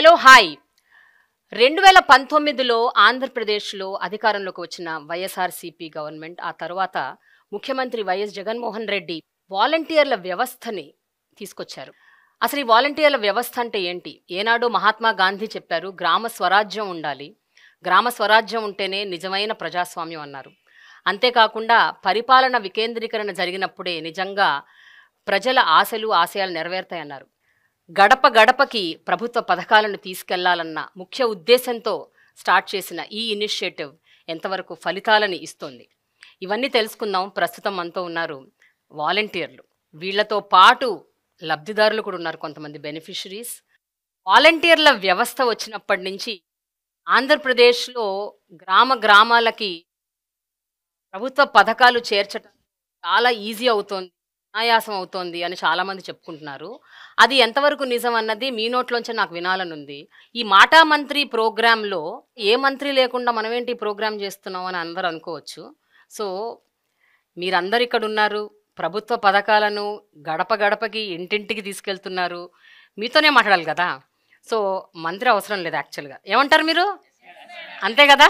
Hello hi 2019లో ఆంధ్రప్రదేశ్లో అధికారంలోకి వచ్చిన వైఎస్ఆర్సీపీ గవర్నమెంట్ ఆ తర్వాత ముఖ్యమంత్రి వైఎస్ జగన్మోహన్ రెడ్డి వాలంటీర్ల వ్యవస్థని తీసుకొచ్చారు. అసలు ఈ వాలంటీర్ల వ్యవస్థ అంటే ఏంటి? ఏనాడు మహాత్మా గాంధీ చెప్పారు, గ్రామ స్వరాజ్యం ఉండాలి, గ్రామ స్వరాజ్యం ఉంటేనే నిజమైన ప్రజాస్వామ్యం అన్నారు. అంతేకాకుండా పరిపాలన వికేంద్రీకరణ జరిగినప్పుడే నిజంగా ప్రజల ఆశలు ఆశయాలు నెరవేరుతాయన్నారు. గడప గడపకి ప్రభుత్వ పథకాలను తీసుకెళ్లాలన్న ముఖ్య ఉద్దేశంతో స్టార్ట్ చేసిన ఈ ఇనిషియేటివ్ ఎంతవరకు ఫలితాలని ఇస్తోంది, ఇవన్నీ తెలుసుకుందాం. ప్రస్తుతం మనతో ఉన్నారు వాలంటీర్లు. వీళ్లతో పాటు లబ్ధిదారులు కూడా ఉన్నారు, కొంతమంది బెనిఫిషరీస్. వాలంటీర్ల వ్యవస్థ వచ్చినప్పటి నుంచి ఆంధ్రప్రదేశ్లో గ్రామ గ్రామాలకి ప్రభుత్వ పథకాలు చేర్చడం చాలా ఈజీ అవుతోంది, అనాయాసం అవుతోంది అని చాలామంది చెప్పుకుంటున్నారు. అది ఎంతవరకు నిజం అన్నది మీ నోట్లోంచి నాకు వినాలనుంది. ఈ మాటా మంత్రి ప్రోగ్రాంలో ఏ మంత్రి లేకుండా మనం ఏంటి ప్రోగ్రాం చేస్తున్నాం అని అందరూ అనుకోవచ్చు. సో మీరందరు ఇక్కడ ఉన్నారు, ప్రభుత్వ పథకాలను గడప గడపకి ఇంటింటికి తీసుకెళ్తున్నారు, మీతోనే మాట్లాడాలి కదా. సో మంత్రి అవసరం లేదు యాక్చువల్గా. ఏమంటారు మీరు? అంతే కదా?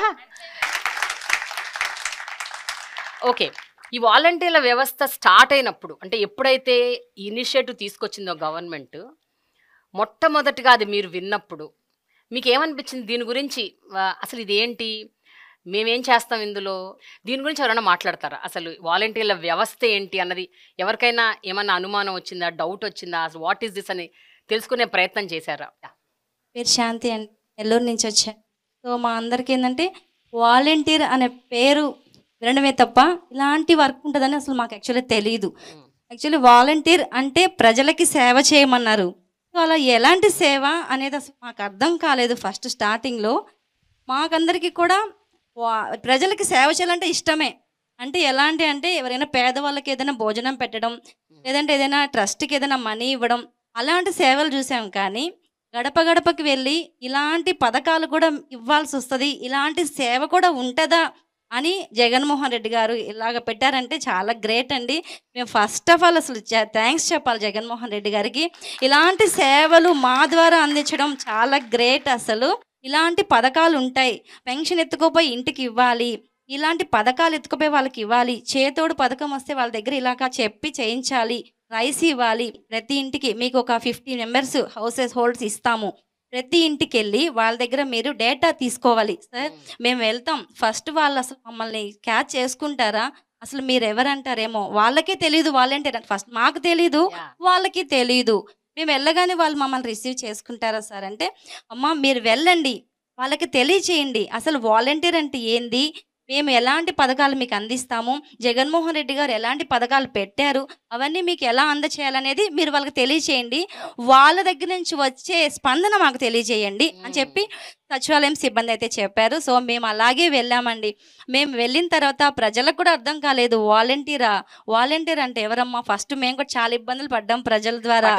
ఓకే, ఈ వాలంటీర్ల వ్యవస్థ స్టార్ట్ అయినప్పుడు, అంటే ఎప్పుడైతే ఈ ఇనిషియేటివ్ తీసుకొచ్చిందో గవర్నమెంట్, మొట్టమొదటిగా అది మీరు విన్నప్పుడు మీకు ఏమనిపించింది? దీని గురించి అసలు ఇదేంటి, మేమేం చేస్తాం ఇందులో, దీని గురించి ఎవరైనా మాట్లాడతారా? అసలు వాలంటీర్ల వ్యవస్థ ఏంటి అన్నది ఎవరికైనా ఏమన్నా అనుమానం వచ్చిందా, డౌట్ వచ్చిందా, అసలు వాట్ ఈస్ దిస్ అని తెలుసుకునే ప్రయత్నం చేశారా? పేరు శాంతి అండి, నెల్లూరు నుంచి వచ్చాను. సో మా అందరికీ ఏంటంటే వాలంటీర్ అనే పేరు వినడమే తప్ప ఇలాంటి వర్క్ ఉంటుందని అసలు మాకు యాక్చువల్లీ తెలియదు. యాక్చువల్లీ వాలంటీర్ అంటే ప్రజలకి సేవ చేయమన్నారు. సో అలా ఎలాంటి సేవ అనేది అసలు మాకు అర్థం కాలేదు ఫస్ట్ స్టార్టింగ్లో. మాకందరికీ కూడా ప్రజలకి సేవ చేయాలంటే ఇష్టమే. అంటే ఎలాంటి అంటే ఎవరైనా పేదవాళ్ళకి ఏదైనా భోజనం పెట్టడం, లేదంటే ఏదైనా ట్రస్ట్కి ఏదైనా మనీ ఇవ్వడం, అలాంటి సేవలు చూసాం. కానీ గడప గడపకి వెళ్ళి ఇలాంటి పథకాలు కూడా ఇవ్వాల్సి వస్తుంది, ఇలాంటి సేవ కూడా ఉంటుందా అని జగన్మోహన్ రెడ్డి గారు ఇలాగ పెట్టారంటే చాలా గ్రేట్ అండి. మేము ఫస్ట్ ఆఫ్ ఆల్ అసలు థ్యాంక్స్ చెప్పాలి జగన్మోహన్ రెడ్డి గారికి. ఇలాంటి సేవలు మా ద్వారా అందించడం చాలా గ్రేట్. అసలు ఇలాంటి పథకాలు ఉంటాయి, పెన్షన్ ఎత్తుకోపోయి ఇంటికి ఇవ్వాలి, ఇలాంటి పథకాలు ఎత్తుకుపోయి వాళ్ళకి ఇవ్వాలి, చేతోడు పథకం వస్తే వాళ్ళ దగ్గర ఇలాగా చెప్పి చేయించాలి, రైస్ ఇవ్వాలి, ప్రతి ఇంటికి మీకు ఒక 50 మెంబర్స్ హౌసెస్ హోల్డ్స్ ఇస్తాము, ప్రతి ఇంటికి వెళ్ళి వాళ్ళ దగ్గర మీరు డేటా తీసుకోవాలి. సార్ మేము వెళ్తాం, ఫస్ట్ వాళ్ళు అసలు మమ్మల్ని క్యాచ్ చేసుకుంటారా, అసలు మీరు ఎవరంటారేమో, వాళ్ళకే తెలియదు వాలంటీర్ అంటే, ఫస్ట్ మాకు తెలీదు, వాళ్ళకి తెలీదు. మేము వెళ్ళగానే వాళ్ళు మమ్మల్ని రిసీవ్ చేసుకుంటారా సార్ అంటే, అమ్మ మీరు వెళ్ళండి, వాళ్ళకి తెలియచేయండి అసలు వాలంటీర్ అంటే ఏంది, మేము ఎలాంటి పథకాలు మీకు అందిస్తాము, జగన్మోహన్ రెడ్డి గారు ఎలాంటి పథకాలు పెట్టారు, అవన్నీ మీకు ఎలా అందచేయాలనేది మీరు వాళ్ళకి తెలియచేయండి, వాళ్ళ దగ్గర నుంచి వచ్చే స్పందన మాకు తెలియజేయండి అని చెప్పి సచివాలయం సిబ్బంది అయితే చెప్పారు. సో మేము అలాగే వెళ్ళామండి. మేము వెళ్ళిన తర్వాత ప్రజలకు కూడా అర్థం కాలేదు వాలంటీర్ అంటే ఎవరమ్మా. ఫస్ట్ మేము కూడా చాలా ఇబ్బందులు పడ్డాం ప్రజల ద్వారా,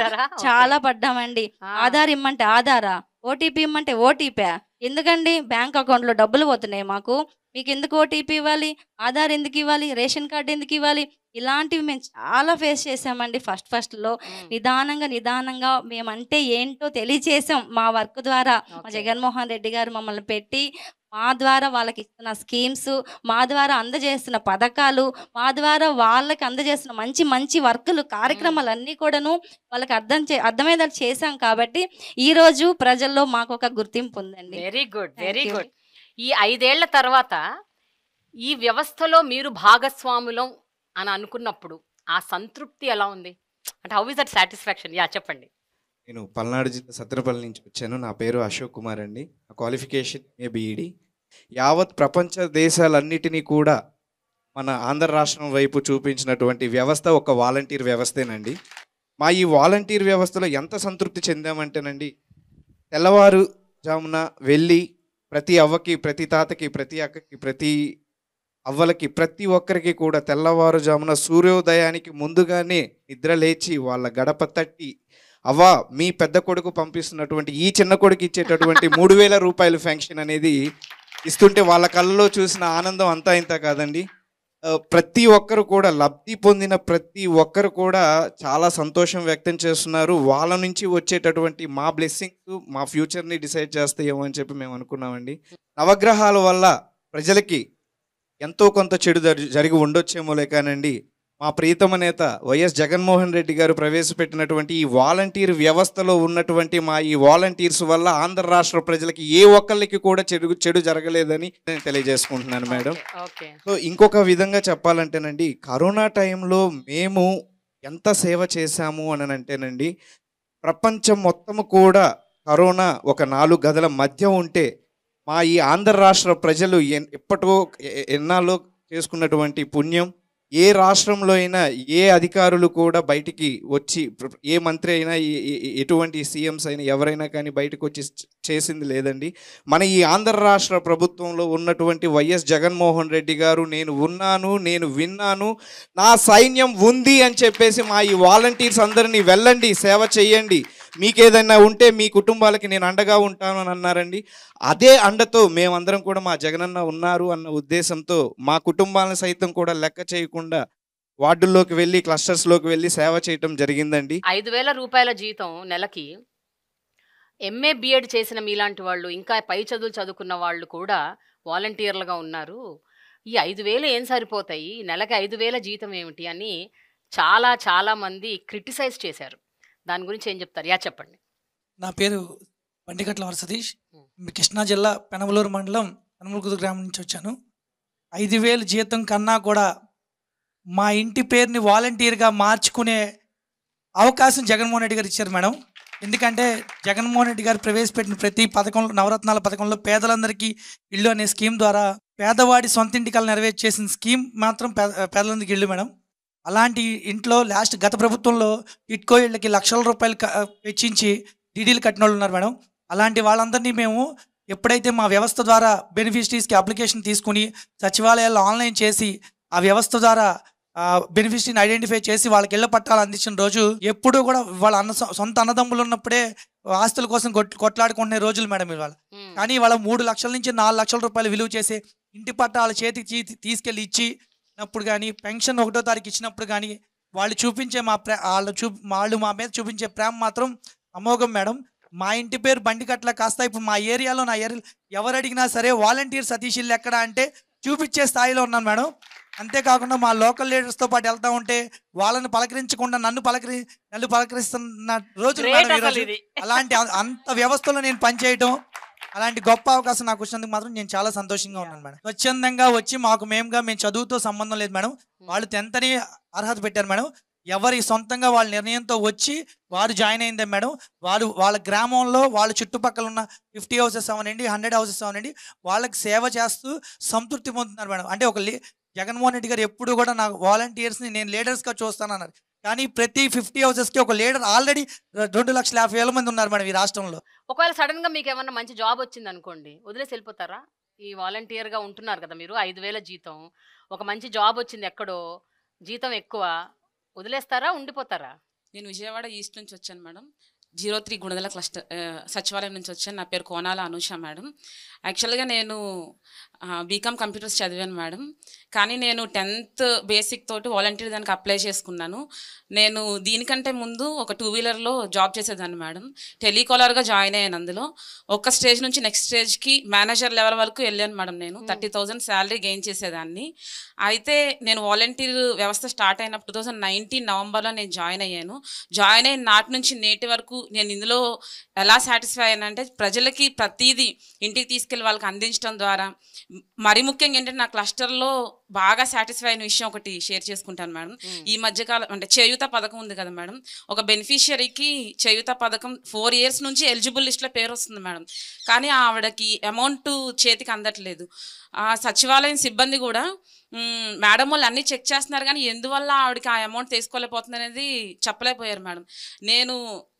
చాలా పడ్డామండి. ఆధార్ ఇమ్మంటే ఆధారా, ఓటీపీ ఇమ్మంటే ఓటీపీ, ఎందుకండి బ్యాంక్ అకౌంట్లో డబ్బులు పోతున్నాయి మాకు, మీకు ఎందుకు ఓటీపీ ఇవ్వాలి, ఆధార్ ఎందుకు ఇవ్వాలి, రేషన్ కార్డు ఎందుకు ఇవ్వాలి, ఇలాంటివి మేము చాలా ఫేస్ చేసామండి. ఫస్ట్లో నిదానంగా మేమంటే ఏంటో తెలియచేసాం మా వర్క్ ద్వారా. మా జగన్మోహన్ రెడ్డి గారు మమ్మల్ని పెట్టి మా ద్వారా వాళ్ళకి ఇస్తున్న స్కీమ్స్, మా ద్వారా అందజేస్తున్న పథకాలు, మా ద్వారా వాళ్ళకి అందజేస్తున్న మంచి మంచి వర్కులు, కార్యక్రమాలన్నీ కూడాను వాళ్ళకి అర్థమయ్యేలా చేశాం. కాబట్టి ఈరోజు ప్రజల్లో మాకు ఒక గుర్తింపు ఉందండి. Very good, very good. ఈ 5 ఏళ్ల తర్వాత ఈ వ్యవస్థలో మీరు భాగస్వాములం అని అనుకున్నప్పుడు ఆ సంతృప్తి ఎలా ఉంది? అంటే హౌ ఇస్ దట్ సాటిస్ఫాక్షన్? చెప్పండి. నేను పల్నాడు జిల్లా సత్తెనపల్లి నుంచి వచ్చాను. నా పేరు అశోక్ కుమార్ అండి. నా క్వాలిఫికేషన్ BEd. యావత్ ప్రపంచ దేశాలన్నిటినీ కూడా మన ఆంధ్ర రాష్ట్రం వైపు చూపించినటువంటి వ్యవస్థ ఒక వాలంటీర్ వ్యవస్థేనండి. మా ఈ వాలంటీర్ వ్యవస్థలో ఎంత సంతృప్తి చెందామంటేనండి, తెల్లవారుజామున వెళ్ళి ప్రతి అవ్వకి, ప్రతి తాతకి, ప్రతి అక్కకి, ప్రతి అవ్వలకి, ప్రతి ఒక్కరికి కూడా తెల్లవారుజామున సూర్యోదయానికి ముందుగానే నిద్ర లేచి వాళ్ళ గడప తట్టి, అవ్వ మీ పెద్ద కొడుకు పంపిస్తున్నటువంటి ఈ చిన్న కొడుకు ఇచ్చేటటువంటి 3000 రూపాయల ఫెన్షన్ అనేది ఇస్తుంటే వాళ్ళ కళ్ళలో చూసిన ఆనందం అంతా ఇంత కాదండి. ప్రతి ఒక్కరు కూడా లబ్ధి పొందిన ప్రతి ఒక్కరు కూడా చాలా సంతోషం వ్యక్తం చేస్తున్నారు. వాళ్ళ నుంచి వచ్చేటటువంటి మా బ్లెస్సింగ్స్ మా ఫ్యూచర్ని డిసైడ్ చేస్తాయేమో అని చెప్పి మేము అనుకున్నామండి. నవగ్రహాల వల్ల ప్రజలకి ఎంతో కొంత చెడు జరిగి ఉండొచ్చేమోలే కానండి, మా ప్రియతమ నేత వైఎస్ జగన్మోహన్ రెడ్డి గారు ప్రవేశపెట్టినటువంటి ఈ వాలంటీర్ వ్యవస్థలో ఉన్నటువంటి మా ఈ వాలంటీర్స్ వల్ల ఆంధ్ర రాష్ట్ర ప్రజలకి ఏ ఒక్కళ్ళకి కూడా చెడు జరగలేదని నేను తెలియజేసుకుంటున్నాను మేడం. సో ఇంకొక విధంగా చెప్పాలంటేనండి, కరోనా టైంలో మేము ఎంత సేవ చేశాము అని అంటేనండి, ప్రపంచం మొత్తము కూడా కరోనా ఒక 4 గదుల మధ్య ఉంటే మా ఈ ఆంధ్ర రాష్ట్ర ప్రజలు ఎప్పటికో ఎన్నాళ్ళు చేసుకున్నటువంటి పుణ్యం, ఏ రాష్ట్రంలో అయినా ఏ అధికారులు కూడా బయటికి వచ్చి, ఏ మంత్రి అయినా ఎటువంటి సీఎంస్ అయినా ఎవరైనా కానీ బయటకు వచ్చి చేసింది లేదండి. మన ఈ ఆంధ్ర రాష్ట్ర ప్రభుత్వంలో ఉన్నటువంటి వైఎస్ జగన్మోహన్ రెడ్డి గారు నేను ఉన్నాను, నేను విన్నాను, నా సైన్యం ఉంది అని చెప్పేసి మా ఈ వాలంటీర్స్ అందరినీ వెళ్ళండి సేవ చేయండి, మీకేదైనా ఉంటే మీ కుటుంబాలకి నేను అండగా ఉంటాను అని అన్నారండి. అదే అండతో మేమందరం కూడా మా జగనన్న ఉన్నారు అన్న ఉద్దేశంతో మా కుటుంబాలను సైతం కూడా లెక్క చేయకుండా వార్డుల్లోకి వెళ్ళి క్లస్టర్స్లోకి వెళ్ళి సేవ చేయటం జరిగిందండి. 5,000 రూపాయల జీతం నెలకి ఎంఏ బిఎడ్ చేసిన మీలాంటి వాళ్ళు, ఇంకా పై చదువులు చదువుకున్న వాళ్ళు కూడా వాలంటీర్లుగా ఉన్నారు. ఈ 5,000 ఏం సరిపోతాయి, నెలకి 5,000 జీతం ఏమిటి అని చాలా మంది క్రిటిసైజ్ చేశారు. దాని గురించి ఏం చెప్తారు? చెప్పండి. నా పేరు బండిగట్ల సతీష్, కృష్ణా జిల్లా పెనమలూరు మండలం పెనమలూరు గ్రామం నుంచి వచ్చాను. 5,000 జీతం కన్నా కూడా మా ఇంటి పేరుని వాలంటీర్గా మార్చుకునే అవకాశం జగన్మోహన్ రెడ్డి గారు ఇచ్చారు మేడం. ఎందుకంటే జగన్మోహన్ రెడ్డి గారు ప్రవేశపెట్టిన ప్రతి పథకంలో, నవరత్నాల పథకంలో పేదలందరికీ ఇల్లు అనే స్కీమ్ ద్వారా పేదవాడి సొంత ఇంటికలు నెరవేర్చేసిన స్కీమ్ మాత్రం పేదలందరికీ ఇల్లు మేడం. అలాంటి ఇంట్లో గత ప్రభుత్వంలో టిట్కో ఇళ్ళకి లక్షల రూపాయలు వెచ్చించి డీడీలు కట్టిన వాళ్ళు ఉన్నారు మేడం. అలాంటి వాళ్ళందరినీ మేము ఎప్పుడైతే మా వ్యవస్థ ద్వారా బెనిఫిషరీస్కి అప్లికేషన్ తీసుకుని సచివాలయాల్లో ఆన్లైన్ చేసి ఆ వ్యవస్థ ద్వారా బెనిఫిషరీని ఐడెంటిఫై చేసి వాళ్ళకి ఇళ్ల పట్టాలు అందించిన రోజు, ఎప్పుడూ కూడా వాళ్ళ సొంత అన్నదమ్ములు ఉన్నప్పుడే ఆస్తుల కోసం కొట్లాడుకుంటున్న రోజులు మేడం ఇవాళ. కానీ వాళ్ళ 3 లక్షల నుంచి 4 లక్షల రూపాయలు విలువ చేసే ఇంటి పట్టాల చేతికి తీసుకెళ్ళి ఇచ్చినప్పుడు కానీ, పెన్షన్ 1వ తారీఖు ఇచ్చినప్పుడు కానీ వాళ్ళు చూపించే వాళ్ళు మా మీద చూపించే ప్రేమ మాత్రం అమోఘం మేడం. మా ఇంటి పేరు బండికట్ల కాస్త ఇప్పుడు మా ఏరియాలో, నా ఏరియాలో ఎవరు అడిగినా సరే వాలంటీర్ సతీష్ ఇల్లు ఎక్కడ అంటే చూపించే స్థాయిలో ఉన్నాను మేడం. అంతేకాకుండా మా లోకల్ లీడర్స్తో పాటు వెళ్తూ ఉంటే వాళ్ళని పలకరించకుండా నన్ను పలకరిస్తున్న రోజులు మేడం ఈరోజు. అలాంటి అంత వ్యవస్థలో నేను పనిచేయటం, అలాంటి గొప్ప అవకాశం నాకు వచ్చినందుకు మాత్రం నేను చాలా సంతోషంగా ఉన్నాను మేడం. స్వచ్ఛందంగా వచ్చి మేము చదువుతో సంబంధం లేదు మేడం. వాళ్ళు 10th అని అర్హత పెట్టారు మేడం. ఎవరి సొంతంగా వాళ్ళ నిర్ణయంతో వచ్చి వారు జాయిన్ అయిందే మేడం. వాళ్ళ గ్రామంలో వాళ్ళ చుట్టుపక్కల ఉన్న 50 హౌసెస్ అవనండి, 100 హౌసెస్ అవనండి, వాళ్ళకి సేవ చేస్తూ సంతృప్తి పొందుతున్నారు మేడం. అంటే జగన్మోహన్ రెడ్డి గారు ఎప్పుడు కూడా నాకు వాలంటీర్స్ని నేను లీడర్స్గా చూస్తానన్నారు. కానీ ప్రతి 50 హౌసెస్కి ఒక లీడర్ ఆల్రెడీ 2,50,000 మంది ఉన్నారు మేడం ఈ రాష్ట్రంలో. ఒకవేళ సడన్గా మీకు ఏమన్నా మంచి జాబ్ వచ్చింది అనుకోండి, వదిలేసి వెళ్ళిపోతారా? ఈ వాలంటీర్గా ఉంటున్నారు కదా మీరు, 5,000 జీతం, ఒక మంచి జాబ్ వచ్చింది ఎక్కడో, జీతం ఎక్కువ, వదిలేస్తారా, ఉండిపోతారా? నేను విజయవాడ ఈస్ట్ నుంచి వచ్చాను మేడం. 03 గుణదల క్లస్టర్ సచివాలయం నుంచి వచ్చాను. నా పేరు కోనాల అనూష మేడం. యాక్చువల్గా నేను బీకామ్ కంప్యూటర్స్ చదివాను మేడం. కానీ నేను 10th బేసిక్ తోటి వాలంటీర్ దానికి అప్లై చేసుకున్నాను. నేను దీనికంటే ముందు ఒక 2 వీలర్లో జాబ్ చేసేదాన్ని మేడం. టెలికాలర్గా జాయిన్ అయ్యాను. అందులో ఒక స్టేజ్ నుంచి నెక్స్ట్ స్టేజ్కి మేనేజర్ లెవెల్ వరకు వెళ్ళాను మేడం. నేను 30,000 శాలరీ గెయిన్ చేసేదాన్ని. అయితే నేను వాలంటీర్ వ్యవస్థ స్టార్ట్ అయినప్పుడు 2019 నవంబర్లో నేను జాయిన్ అయ్యాను. జాయిన్ అయిన నాటి నుంచి నేటి వరకు నేను ఇందులో ఎలా సాటిస్ఫై అయ్యానంటే, ప్రజలకి ప్రతిదీ ఇంటికి తీసుకెళ్ళి వాళ్ళకి అందించడం ద్వారా, మరి ముఖ్యంగా ఏంటంటే నా క్లస్టర్లో బాగా సాటిస్ఫై అయిన విషయం ఒకటి షేర్ చేసుకుంటాను మేడం. ఈ మధ్యకాలం అంటే చేయూత పథకం ఉంది కదా మేడం, ఒక బెనిఫిషియరీకి చేయూత పథకం 4 years నుంచి ఎలిజిబుల్ లిస్ట్లో పేరు వస్తుంది మేడం. కానీ ఆవిడకి అమౌంట్ చేతికి అందట్లేదు. సచివాలయం సిబ్బంది కూడా మేడం వాళ్ళు అన్నీ చెక్ చేస్తున్నారు, కానీ ఎందువల్ల ఆవిడకి ఆ అమౌంట్ తీసుకోలేకపోతుంది అనేది చెప్పలేకపోయారు మేడం. నేను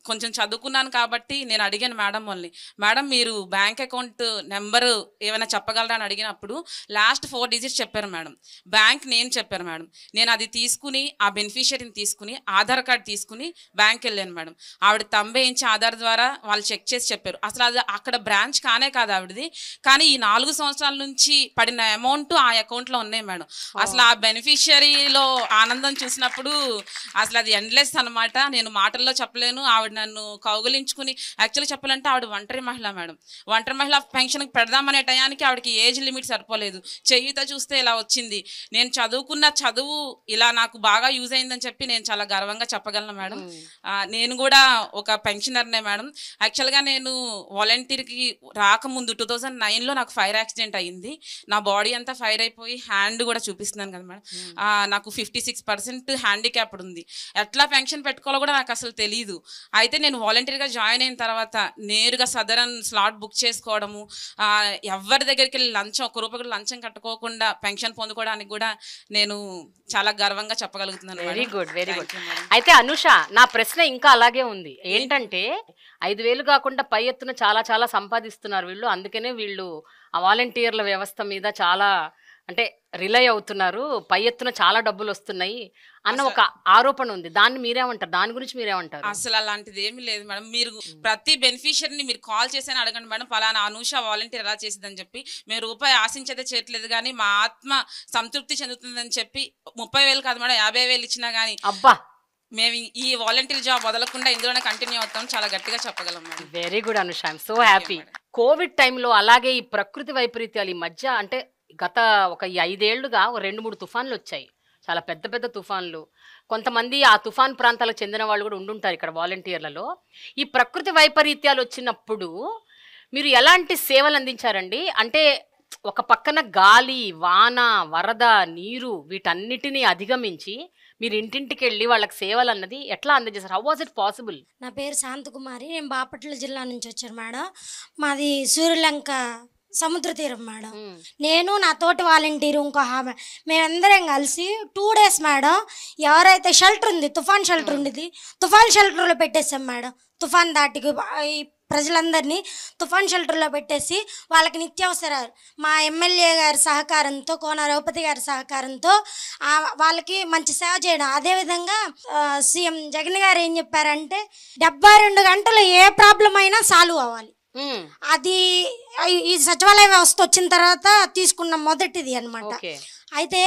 కొంచెం చదువుకున్నాను కాబట్టి నేను అడిగాను మేడం వాళ్ళని, మేడం మీరు బ్యాంక్ అకౌంట్ నెంబరు ఏమైనా చెప్పగలరా అని అడిగినప్పుడు లాస్ట్ 4 డిజిట్స్ చెప్పారు మేడం. బ్యాంక్ నేమ్ చెప్పారు మేడం. నేను అది తీసుకుని ఆ బెనిఫిషియరీని తీసుకుని ఆధార్ కార్డ్ తీసుకుని బ్యాంక్ వెళ్ళాను మేడం. ఆవిడ తంబేయించి ఆధార్ ద్వారా వాళ్ళు చెక్ చేసి చెప్పారు. అసలు అది అక్కడ బ్రాంచ్ కానే కాదు ఆవిడది, కానీ ఈ 4 సంవత్సరాల నుంచి పడిన అమౌంట్ ఆ అకౌంట్లో ఉన్నాయి మేడం. అసలు ఆ బెనిఫిషియరీలో ఆనందం చూసినప్పుడు అసలు అది ఎండ్లెస్ అనమాట. నేను మాటల్లో చెప్పలేను. ఆవిడ నన్ను కౌగులించుకుని, యాక్చువల్గా చెప్పాలంటే ఆవిడ ఒంటరి మహిళ మేడం. ఒంటరి మహిళ పెన్షన్కి పెడదామనే టయానికి ఆవిడకి ఏజ్ లిమిట్ సరిపోలేదు. చేయూత చూస్తే ఇలా వచ్చింది. నేను చదువుకున్న చదువు ఇలా నాకు బాగా యూజ్ అయిందని చెప్పి నేను చాలా గర్వంగా చెప్పగలను మేడం. నేను కూడా ఒక పెన్షనర్నే మేడం. యాక్చువల్గా నేను వాలంటీర్కి రాకముందు 2009లో నాకు ఫైర్ యాక్సిడెంట్ అయ్యింది. నా బాడీ అంతా ఫైర్ అయిపోయి హ్యాండ్ కూడా చూపిస్తున్నాను కదా మేడం. నాకు 56% హ్యాండిక్యాప్డ్ ఉంది. ఎట్లా పెన్షన్ పెట్టుకోవాలో కూడా నాకు అసలు తెలియదు. అయితే నేను వాలంటీర్గా జాయిన్ అయిన తర్వాత నేరుగా సదరన్ స్లాట్ బుక్ చేసుకోవడము, ఎవరి దగ్గరికి వెళ్ళి లంచం 1 రూపాయి కూడా లంచం కట్టుకోకుండా పెన్షన్ పొందుకోవడానికి కూడా నేను చాలా గర్వంగా చెప్పగలుగుతున్నాను. Very good, very good. అయితే అనుష, నా ప్రశ్న ఇంకా అలాగే ఉంది. ఏంటంటే 5,000 కాకుండా పై ఎత్తున చాలా చాలా సంపాదిస్తున్నారు వీళ్ళు. అందుకనే వీళ్ళు ఆ వాలంటీర్ల వ్యవస్థ మీద చాలా అంటే రిలై అవుతున్నారు, పై ఎత్తున చాలా డబ్బులు వస్తున్నాయి అన్న ఒక ఆరోపణ ఉంది. దాన్ని మీరేమంటారు? దాని గురించి మీరేమంటారు? అసలు అలాంటిది ఏమీ లేదు మేడం. మీరు ప్రతి బెనిఫిషియరీని మీరు కాల్ చేసి అడగండి మేడం, ఫలానా అనూష వాలంటీర్ ఎలా చేసిందని చెప్పి. మేము రూపాయి ఆశించేదే చేయట్లేదు, కానీ మా ఆత్మ సంతృప్తి చెందుతుందని చెప్పి 30,000 కాదు మేడం, 50,000 ఇచ్చినా కానీ అబ్బా మేము ఈ వాలంటీర్ జాబ్ వదలకుండా ఇందులోనే కంటిన్యూ అవుతాం, చాలా గట్టిగా చెప్పగలం madam. Very good Anusha, I'm so happy. Covid టైంలో అలాగే ఈ ప్రకృతి వైపరీత్యాలు ఈ మధ్య అంటే గత ఒక 5 ఏళ్లుగా 2-3 తుఫాన్లు వచ్చాయి, చాలా పెద్ద పెద్ద తుఫాన్లు. కొంతమంది ఆ తుఫాన్ ప్రాంతాలకు చెందిన వాళ్ళు కూడా ఉండుంటారు ఇక్కడ వాలంటీర్లలో. ఈ ప్రకృతి వైపరీత్యాలు వచ్చినప్పుడు మీరు ఎలాంటి సేవలు అందించారండి? అంటే ఒక పక్కన గాలి, వాన, వరద, నీరు వీటన్నిటినీ అధిగమించి మీరు ఇంటింటికి వెళ్ళి వాళ్ళకి సేవలు అన్నది ఎట్లా అందజేశారు? How was it possible? నా పేరు శాంతకుమారి, నేను బాపట్ల జిల్లా నుంచి వచ్చాను మేడం. మాది సూర్యలంక సముద్ర తీరం మేడం. నేను నా తోటి వాలంటీరు ఇంకో ఆమె మేమందరం కలిసి 2 డేస్ మేడం ఎవరైతే షెల్టర్ ఉంది, తుఫాన్ షెల్టర్ ఉండేది, తుఫాన్ షెల్టర్లో పెట్టేసాం మేడం. తుఫాన్ దాటికి ఈ ప్రజలందరినీ తుఫాన్ షెల్టర్లో పెట్టేసి వాళ్ళకి నిత్యావసరాలు మా ఎమ్మెల్యే గారి సహకారంతో, కోన రఘుపతి గారి సహకారంతో వాళ్ళకి మంచి సేవ చేయడం. అదేవిధంగా సీఎం జగన్ గారు ఏం చెప్పారంటే 72 గంటలు ఏ ప్రాబ్లం అయినా సాల్వ్ అవ్వాలి. అది ఈ సచివాలయ వ్యవస్థ వచ్చిన తర్వాత తీసుకున్న మొదటిది అనమాట. అయితే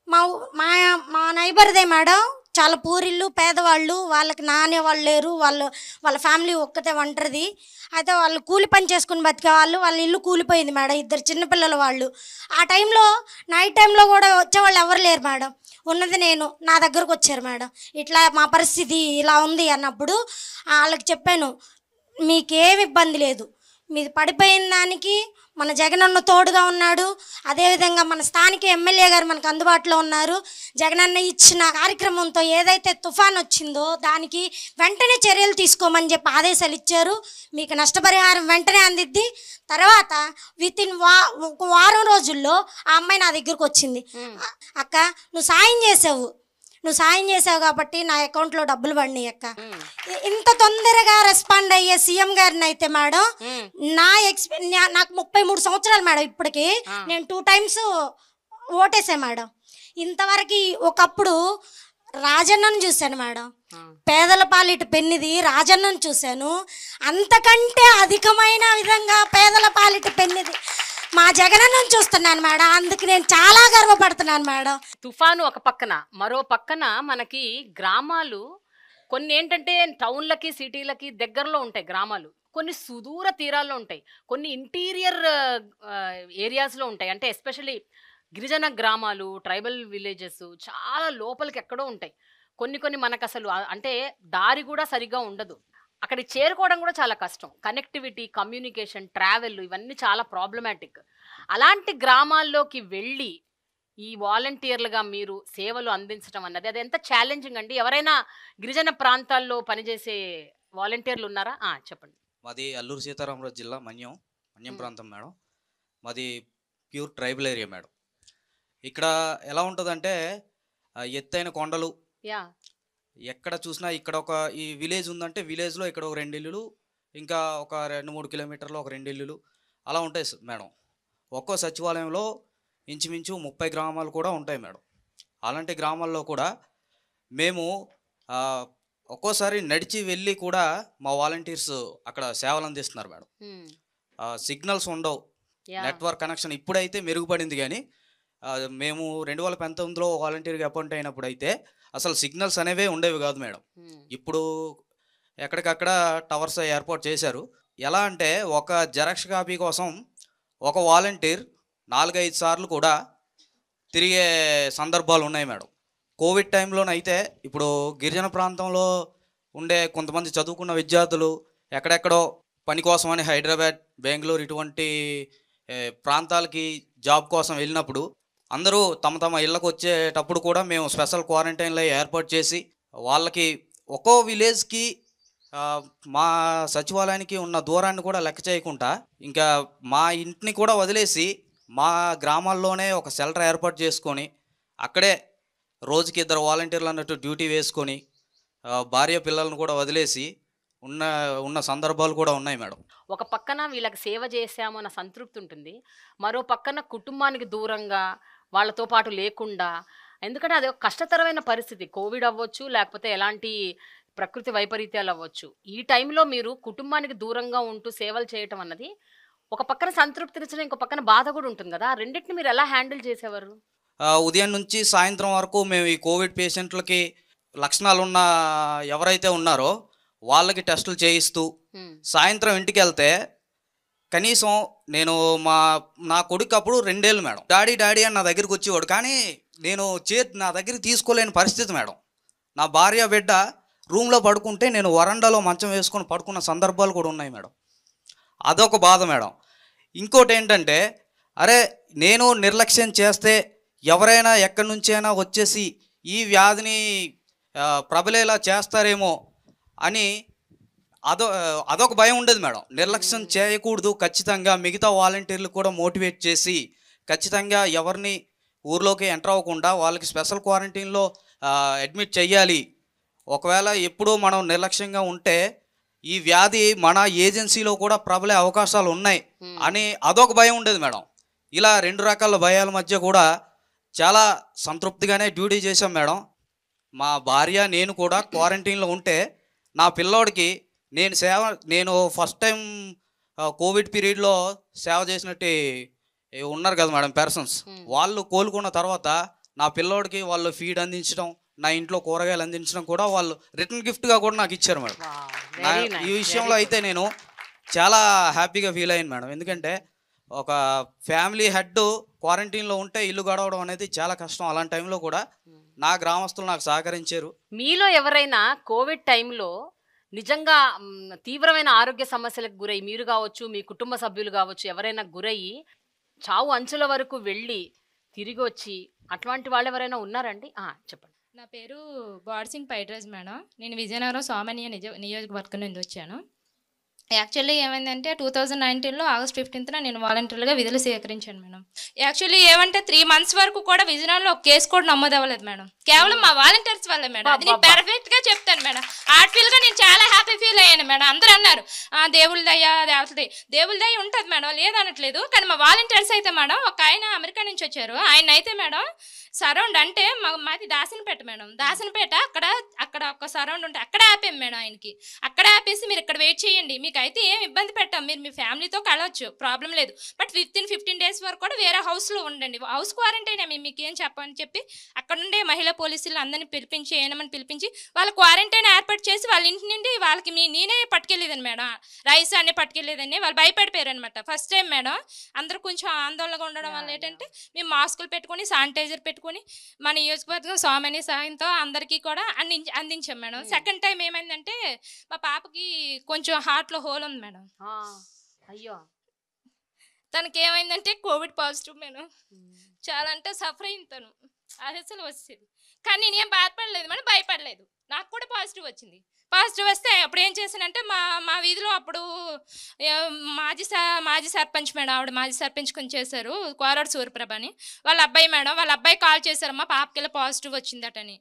మా మా మా నైబర్దే మేడం చాలా పూరిళ్ళు, పేదవాళ్ళు, వాళ్ళకి నానే వాళ్ళు లేరు, వాళ్ళ ఫ్యామిలీ ఒక్కతే ఒంటరిది. అయితే వాళ్ళు కూలి పని చేసుకుని బతికే వాళ్ళు, వాళ్ళ ఇల్లు కూలిపోయింది మేడం, 2 చిన్నపిల్లల వాళ్ళు. ఆ టైంలో నైట్ టైంలో కూడా వచ్చేవాళ్ళు ఎవరు లేరు మేడం, ఉన్నది నేను. నా దగ్గరకు వచ్చారు మేడం, ఇట్లా మా పరిస్థితి ఇలా ఉంది అన్నప్పుడు వాళ్ళకి చెప్పాను, మీకేమి ఇబ్బంది లేదు, మీది పడిపోయిన దానికి మన జగనన్న తోడుగా ఉన్నాడు. అదేవిధంగా మన స్థానిక ఎమ్మెల్యే గారు మనకు అందుబాటులో ఉన్నారు. జగనన్న ఇచ్చిన కార్యక్రమంతో ఏదైతే తుఫాన్ వచ్చిందో దానికి వెంటనే చర్యలు తీసుకోమని చెప్పి ఆదేశాలు ఇచ్చారు. మీకు నష్టపరిహారం వెంటనే అందిద్ది. తర్వాత వితిన్ ఒక వారం రోజుల్లో ఆ అమ్మాయి నా దగ్గరకు వచ్చింది, అక్క నువ్వు సాయం చేసావు కాబట్టి నా అకౌంట్లో డబ్బులు పడినాయి అక్క. ఇంత తొందరగా రెస్పాండ్ అయ్యే సీఎం గారిని అయితే మేడం నాకు 33 సంవత్సరాలు మేడం, ఇప్పటికి నేను 2 టైమ్స్ ఓటేసా మేడం. ఇంతవరకు ఒకప్పుడు రాజన్నను చూశాను మేడం, పేదల పాలిట పెన్నిది రాజన్నను చూశాను. అంతకంటే అధికమైన విధంగా పేదల పాలిట పెన్నిది మా జగనన్నను చూస్తున్నాను మేడం. అందుకు నేను చాలా గర్వపడుతున్నాను మేడం. తుఫాను ఒక పక్కన, మరో పక్కన మనకి గ్రామాలు కొన్ని ఏంటంటే టౌన్లకి సిటీలకి దగ్గరలో ఉంటాయి గ్రామాలు, కొన్ని సుదూర తీరాల్లో ఉంటాయి, కొన్ని ఇంటీరియర్ ఏరియాస్లో ఉంటాయి. అంటే ఎస్పెషల్లీ గిరిజన గ్రామాలు, ట్రైబల్ విలేజెస్ చాలా లోపలికి ఎక్కడో ఉంటాయి. కొన్ని మనకు అసలు అంటే దారి కూడా సరిగ్గా ఉండదు, అక్కడికి చేరుకోవడం కూడా చాలా కష్టం. కనెక్టివిటీ, కమ్యూనికేషన్, ట్రావెల్ ఇవన్నీ చాలా ప్రాబ్లమాటిక్. అలాంటి గ్రామాల్లోకి వెళ్ళి ఈ వాలంటీర్లుగా మీరు సేవలు అందించడం అన్నది అది ఎంత ఛాలెంజింగ్ అండి? ఎవరైనా గిరిజన ప్రాంతాల్లో పనిచేసే వాలంటీర్లు ఉన్నారా? చెప్పండి. మాది అల్లూరు సీతారామరాజు జిల్లా మన్యం ప్రాంతం మేడం. మాది ప్యూర్ ట్రైబల్ ఏరియా మేడం. ఇక్కడ ఎలా ఉంటుందంటే ఎత్తైన కొండలు, ఎక్కడ చూసినా ఇక్కడ ఒక ఈ విలేజ్ ఉందంటే విలేజ్లో ఇక్కడ ఒక 2 ఇల్లులు, ఇంకా ఒక 2-3 కిలోమీటర్లో ఒక 2 ఇల్లులు అలా ఉంటాయి మేడం. ఒక్కో సచివాలయంలో ఇంచుమించు 30 గ్రామాలు కూడా ఉంటాయి మేడం. అలాంటి గ్రామాల్లో కూడా మేము ఒక్కోసారి నడిచి వెళ్ళి కూడా మా వాలంటీర్స్ అక్కడ సేవలు అందిస్తున్నారు మేడం. సిగ్నల్స్ ఉండవు, నెట్వర్క్ కనెక్షన్ ఇప్పుడైతే మెరుగుపడింది, కానీ మేము 2019లో వాలంటీర్గా అపాయింట్ అయినప్పుడు అయితే అసలు సిగ్నల్స్ అనేవే ఉండేవి కాదు మేడం. ఇప్పుడు ఎక్కడికక్కడ టవర్స్ ఏర్పాటు చేశారు. ఎలా అంటే ఒక జెరాక్స్ కాపీ కోసం ఒక వాలంటీర్ 4-5 సార్లు కూడా తిరిగే సందర్భాలు ఉన్నాయి మేడం. కోవిడ్ టైంలోనైతే ఇప్పుడు గిరిజన ప్రాంతంలో ఉండే కొంతమంది చదువుకున్న విద్యార్థులు ఎక్కడెక్కడో పని కోసమని హైదరాబాద్, బెంగళూరు ఇటువంటి ప్రాంతాలకి జాబ్ కోసం వెళ్ళినప్పుడు అందరూ తమ తమ ఇళ్ళకు వచ్చేటప్పుడు కూడా మేము స్పెషల్ క్వారంటైన్లో ఏర్పాటు చేసి వాళ్ళకి ఒక్కో విలేజ్కి మా సచివాలయానికి ఉన్న దూరాన్ని కూడా లెక్క చేయకుండా ఇంకా మా ఇంటిని కూడా వదిలేసి మా గ్రామాల్లోనే ఒక షెల్టర్ ఏర్పాటు చేసుకొని అక్కడే రోజుకి 2 వాలంటీర్లు అన్నట్టు డ్యూటీ వేసుకొని భార్య పిల్లలను కూడా వదిలేసి ఉన్న సందర్భాలు కూడా ఉన్నాయి మేడం. ఒక పక్కన వీళ్ళకి సేవ చేశాము అన్న సంతృప్తి ఉంటుంది, మరో పక్కన కుటుంబానికి దూరంగా వాళ్ళతో పాటు లేకుండా, ఎందుకంటే అది ఒక కష్టతరమైన పరిస్థితి. కోవిడ్ అవ్వచ్చు, లేకపోతే ఎలాంటి ప్రకృతి వైపరీత్యాలు అవ్వచ్చు. ఈ టైంలో మీరు కుటుంబానికి దూరంగా ఉంటూ సేవలు చేయటం అన్నది ఒక పక్కన సంతృప్తినిచ్చడం, ఇంకో పక్కన బాధ కూడా ఉంటుంది కదా. ఆ రెండింటిని మీరు ఎలా హ్యాండిల్ చేసేవారు? ఉదయం నుంచి సాయంత్రం వరకు మేము ఈ కోవిడ్ పేషెంట్లకి లక్షణాలు ఉన్న ఎవరైతే ఉన్నారో వాళ్ళకి టెస్టులు చేయిస్తూ సాయంత్రం ఇంటికి వెళ్తే కనీసం నేను నా కొడుకు అప్పుడు 2 ఏళ్ళు మేడం, డాడీ అని నా దగ్గరికి వచ్చేవాడు, కానీ నేను నా దగ్గరికి తీసుకోలేని పరిస్థితి మేడం. నా భార్య బిడ్డ రూమ్లో పడుకుంటే నేను వరండాలో మంచం వేసుకొని పడుకున్న సందర్భాలు కూడా ఉన్నాయి మేడం. అదొక బాధ మేడం. ఇంకోటి ఏంటంటే, అరే నేను నిర్లక్ష్యం చేస్తే ఎవరైనా ఎక్కడి నుంచైనా వచ్చేసి ఈ వ్యాధిని ప్రబలేలా చేస్తారేమో అని అదొక భయం ఉండేది మేడం. నిర్లక్ష్యం చేయకూడదు, ఖచ్చితంగా మిగతా వాలంటీర్లు కూడా మోటివేట్ చేసి ఖచ్చితంగా ఎవరిని ఊర్లోకి ఎంటర్ అవ్వకుండా వాళ్ళకి స్పెషల్ క్వారంటైన్లో అడ్మిట్ చెయ్యాలి. ఒకవేళ ఎప్పుడూ మనం నిర్లక్ష్యంగా ఉంటే ఈ వ్యాధి మన ఏజెన్సీలో కూడా ప్రబలే అవకాశాలు ఉన్నాయి అని అదొక భయం ఉండేది మేడం. ఇలా 2 రకాల భయాల మధ్య కూడా చాలా సంతృప్తిగానే డ్యూటీ చేశాం మేడం. మా భార్య నేను కూడా క్వారంటైన్లో ఉంటే నా పిల్లోడికి నేను ఫస్ట్ టైం కోవిడ్ పీరియడ్లో సేవ చేసినట్టు ఉన్నారు కదా మేడం పర్సన్స్, వాళ్ళు కోలుకున్న తర్వాత నా పిల్లోడికి వాళ్ళు ఫీడ్ అందించడం, నా ఇంట్లో కూరగాయలు అందించడం కూడా వాళ్ళు రిటర్న్ గిఫ్ట్గా కూడా నాకు ఇచ్చారు మేడం. ఈ విషయంలో అయితే నేను చాలా హ్యాపీగా ఫీల్ అయ్యాను మేడం. ఎందుకంటే ఒక ఫ్యామిలీ హెడ్ క్వారంటైన్లో ఉంటే ఇల్లు గడవడం అనేది చాలా కష్టం. అలాంటి టైంలో కూడా నా గ్రామస్తులు నాకు సహకరించారు. మీలో ఎవరైనా కోవిడ్ టైంలో నిజంగా తీవ్రమైన ఆరోగ్య సమస్యలకు గురై, మీరు కావచ్చు, మీ కుటుంబ సభ్యులు కావచ్చు, ఎవరైనా గురయ్యి చావు అంచుల వరకు వెళ్ళి తిరిగి వచ్చి అటువంటి వాళ్ళు ఎవరైనా ఉన్నారండి? చెప్పండి. నా పేరు బాడ్సింగ్ పైడ్రాజ్ మేడం. నేను విజయనగరం సామాన్య నియోజకవర్గం నుంచి వచ్చాను. యాక్చువల్లీ ఏమైందంటే 2019లో ఆగస్ట్ 15న నేను వాలంటీర్లుగా విధులు స్వీకరించాను మేడం. యాక్చువల్లీ ఏమంటే 3 మంత్స్ వరకు కూడా విజయనగరంలో ఒక కేసు కూడా నమోదు అవ్వలేదు మేడం. కేవలం మా వాలంటీర్స్ వల్లే మేడం. అది నేను పర్ఫెక్ట్గా చెప్తాను మేడం. హార్ట్ఫుల్గా నేను చాలా హ్యాపీ ఫీల్ అయ్యాను మేడం. అందరూ అన్నారు దేవుళ్ళ దయ, దేవుళ్ళ దయ ఉంటుంది మేడం, లేదనట్లేదు. కానీ మా వాలంటీర్స్ అయితే మేడం, ఒక ఆయన అమెరికా నుంచి వచ్చారు, ఆయన అయితే మేడం సరౌండ్ అంటే మాది దాసనపేట మేడం. దాసనపేట అక్కడ ఒక సరౌండ్ ఉంటే అక్కడ ఆపాం మేడం ఆయనకి. అక్కడ ఆపేసి మీరు ఇక్కడ వెయిట్ చేయండి, మీకు అయితే ఏం ఇబ్బంది పెట్టాం, మీరు మీ ఫ్యామిలీతో కలవచ్చు, ప్రాబ్లం లేదు, బట్ 15 days వరకు కూడా వేరే హౌస్లో ఉండండి, హౌస్ క్వారంటైన్ మీకు ఏం చెప్పని చెప్పి అక్కడ ఉండే మహిళా పోలీసులు అందరినీ పిలిపించి వాళ్ళ క్వారంటైన్ ఏర్పాటు చేసి వాళ్ళ ఇంటి నుండి వాళ్ళకి నేనే పట్టుకెళ్ళేదని మేడం, రైస్ అన్నీ పట్టుకెళ్ళేదని. వాళ్ళు భయపడిపోయారు అనమాట. ఫస్ట్ టైం మేడం అందరూ కొంచెం ఆందోళనగా ఉండడం వల్ల ఏంటంటే మేము మాస్కులు పెట్టుకొని శానిటైజర్ పెట్టుకొని మన నియోజకవర్గం సామాన్య సహాయంతో అందరికీ కూడా అందించాం మేడం. సెకండ్ టైం ఏమైందంటే మా పాపకి కొంచెం హార్ట్లో హోల్ ఉంది మేడం. అయ్యో, తనకి ఏమైందంటే కోవిడ్ పాజిటివ్ మేడం. చాలా అంటే సఫర్ అయింది తను. అది అసలు వచ్చేది, కానీ నేనేం బాధపడలేదు మేడం, భయపడలేదు. నాకు కూడా పాజిటివ్ వచ్చింది. పాజిటివ్ వస్తే అప్పుడు ఏం చేశానంటే మా వీధిలో అప్పుడు మాజీ సర్పంచ్ మేడం, ఆవిడ మాజీ సర్పంచ్ కొంచెం చేశారు, కోరాడు సూర్యప్రభ అని, వాళ్ళ అబ్బాయి మేడం, వాళ్ళ అబ్బాయి కాల్ చేశారమ్మా పాపకి పాజిటివ్ వచ్చిందటని.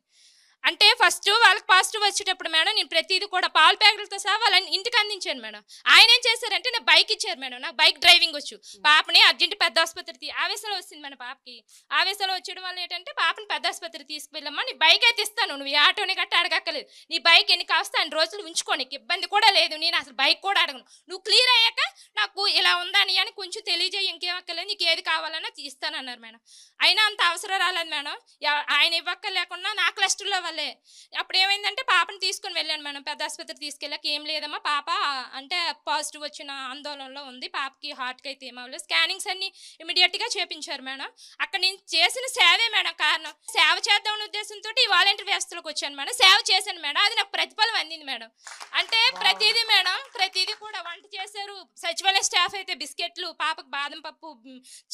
అంటే ఫస్ట్ వాళ్ళకి పాజిటివ్ వచ్చేటప్పుడు మేడం నేను ప్రతిదీ కూడా పాల ప్యాకెట్లతో సహా వాళ్ళని ఇంటికి అందించాను మేడం. ఆయన ఏం చేశారంటే నాకు బైక్ ఇచ్చారు మేడం. నాకు బైక్ డ్రైవింగ్ వచ్చు. పాపని అర్జెంట్ పెద్ద ఆసుపత్రికి ఆవేశంలో వచ్చింది మన పాపకి. ఆవేశంలో వచ్చేయడం వల్ల ఏంటంటే పాపని పెద్ద ఆసుపత్రికి తీసుకువెళ్ళమ్మా, నీ బైక్ అయితే ఇస్తాను, నువ్వు ఈ ఆటోని గట్ట అడగక్కలేదు, నీ బైక్ ఎన్ని కాస్త అన్ని రోజులు ఉంచుకో, నీకు ఇబ్బంది కూడా లేదు, నేను అసలు బైక్ కూడా అడగను, నువ్వు క్లియర్ అయ్యాక నాకు ఇలా ఉందని అని కొంచెం తెలియజేయి, ఇంకేం అక్కర్లేదు, నీకు ఏది కావాలన్నా ఇస్తానన్నారు మేడం. అయినా అంత అవసరం రాలేదు మేడం. ఆయన ఇవ్వక్కర్లేకుండా నా క్లస్టర్లో వల్లే. అప్పుడు ఏమైందంటే పాపని తీసుకుని వెళ్ళాను మేడం. పెద్ద ఆసుపత్రికి తీసుకెళ్ళాక ఏం లేదమ్మా, పాప అంటే పాజిటివ్ వచ్చిన ఆందోళనలో ఉంది, పాపకి హార్ట్కి అయితే ఏమవ్వలేదు, స్కానింగ్స్ అన్ని ఇమీడియట్గా చేపించారు మేడం. అక్కడ నేను చేసిన సేవే మేడం కారణం. సేవ చేద్దామనే ఉద్దేశంతో ఈ వాలంటీర్ వ్యవస్థలోకి వచ్చాను మేడం. సేవ చేశాను మేడం, అది నాకు ప్రతిఫలం అందింది మేడం. అంటే ప్రతిదీ మేడం, ప్రతిదీ కూడా వంట చేశారు. సచివాలయ స్టాఫ్ అయితే బిస్కెట్లు, పాపకు బాదం పప్పు,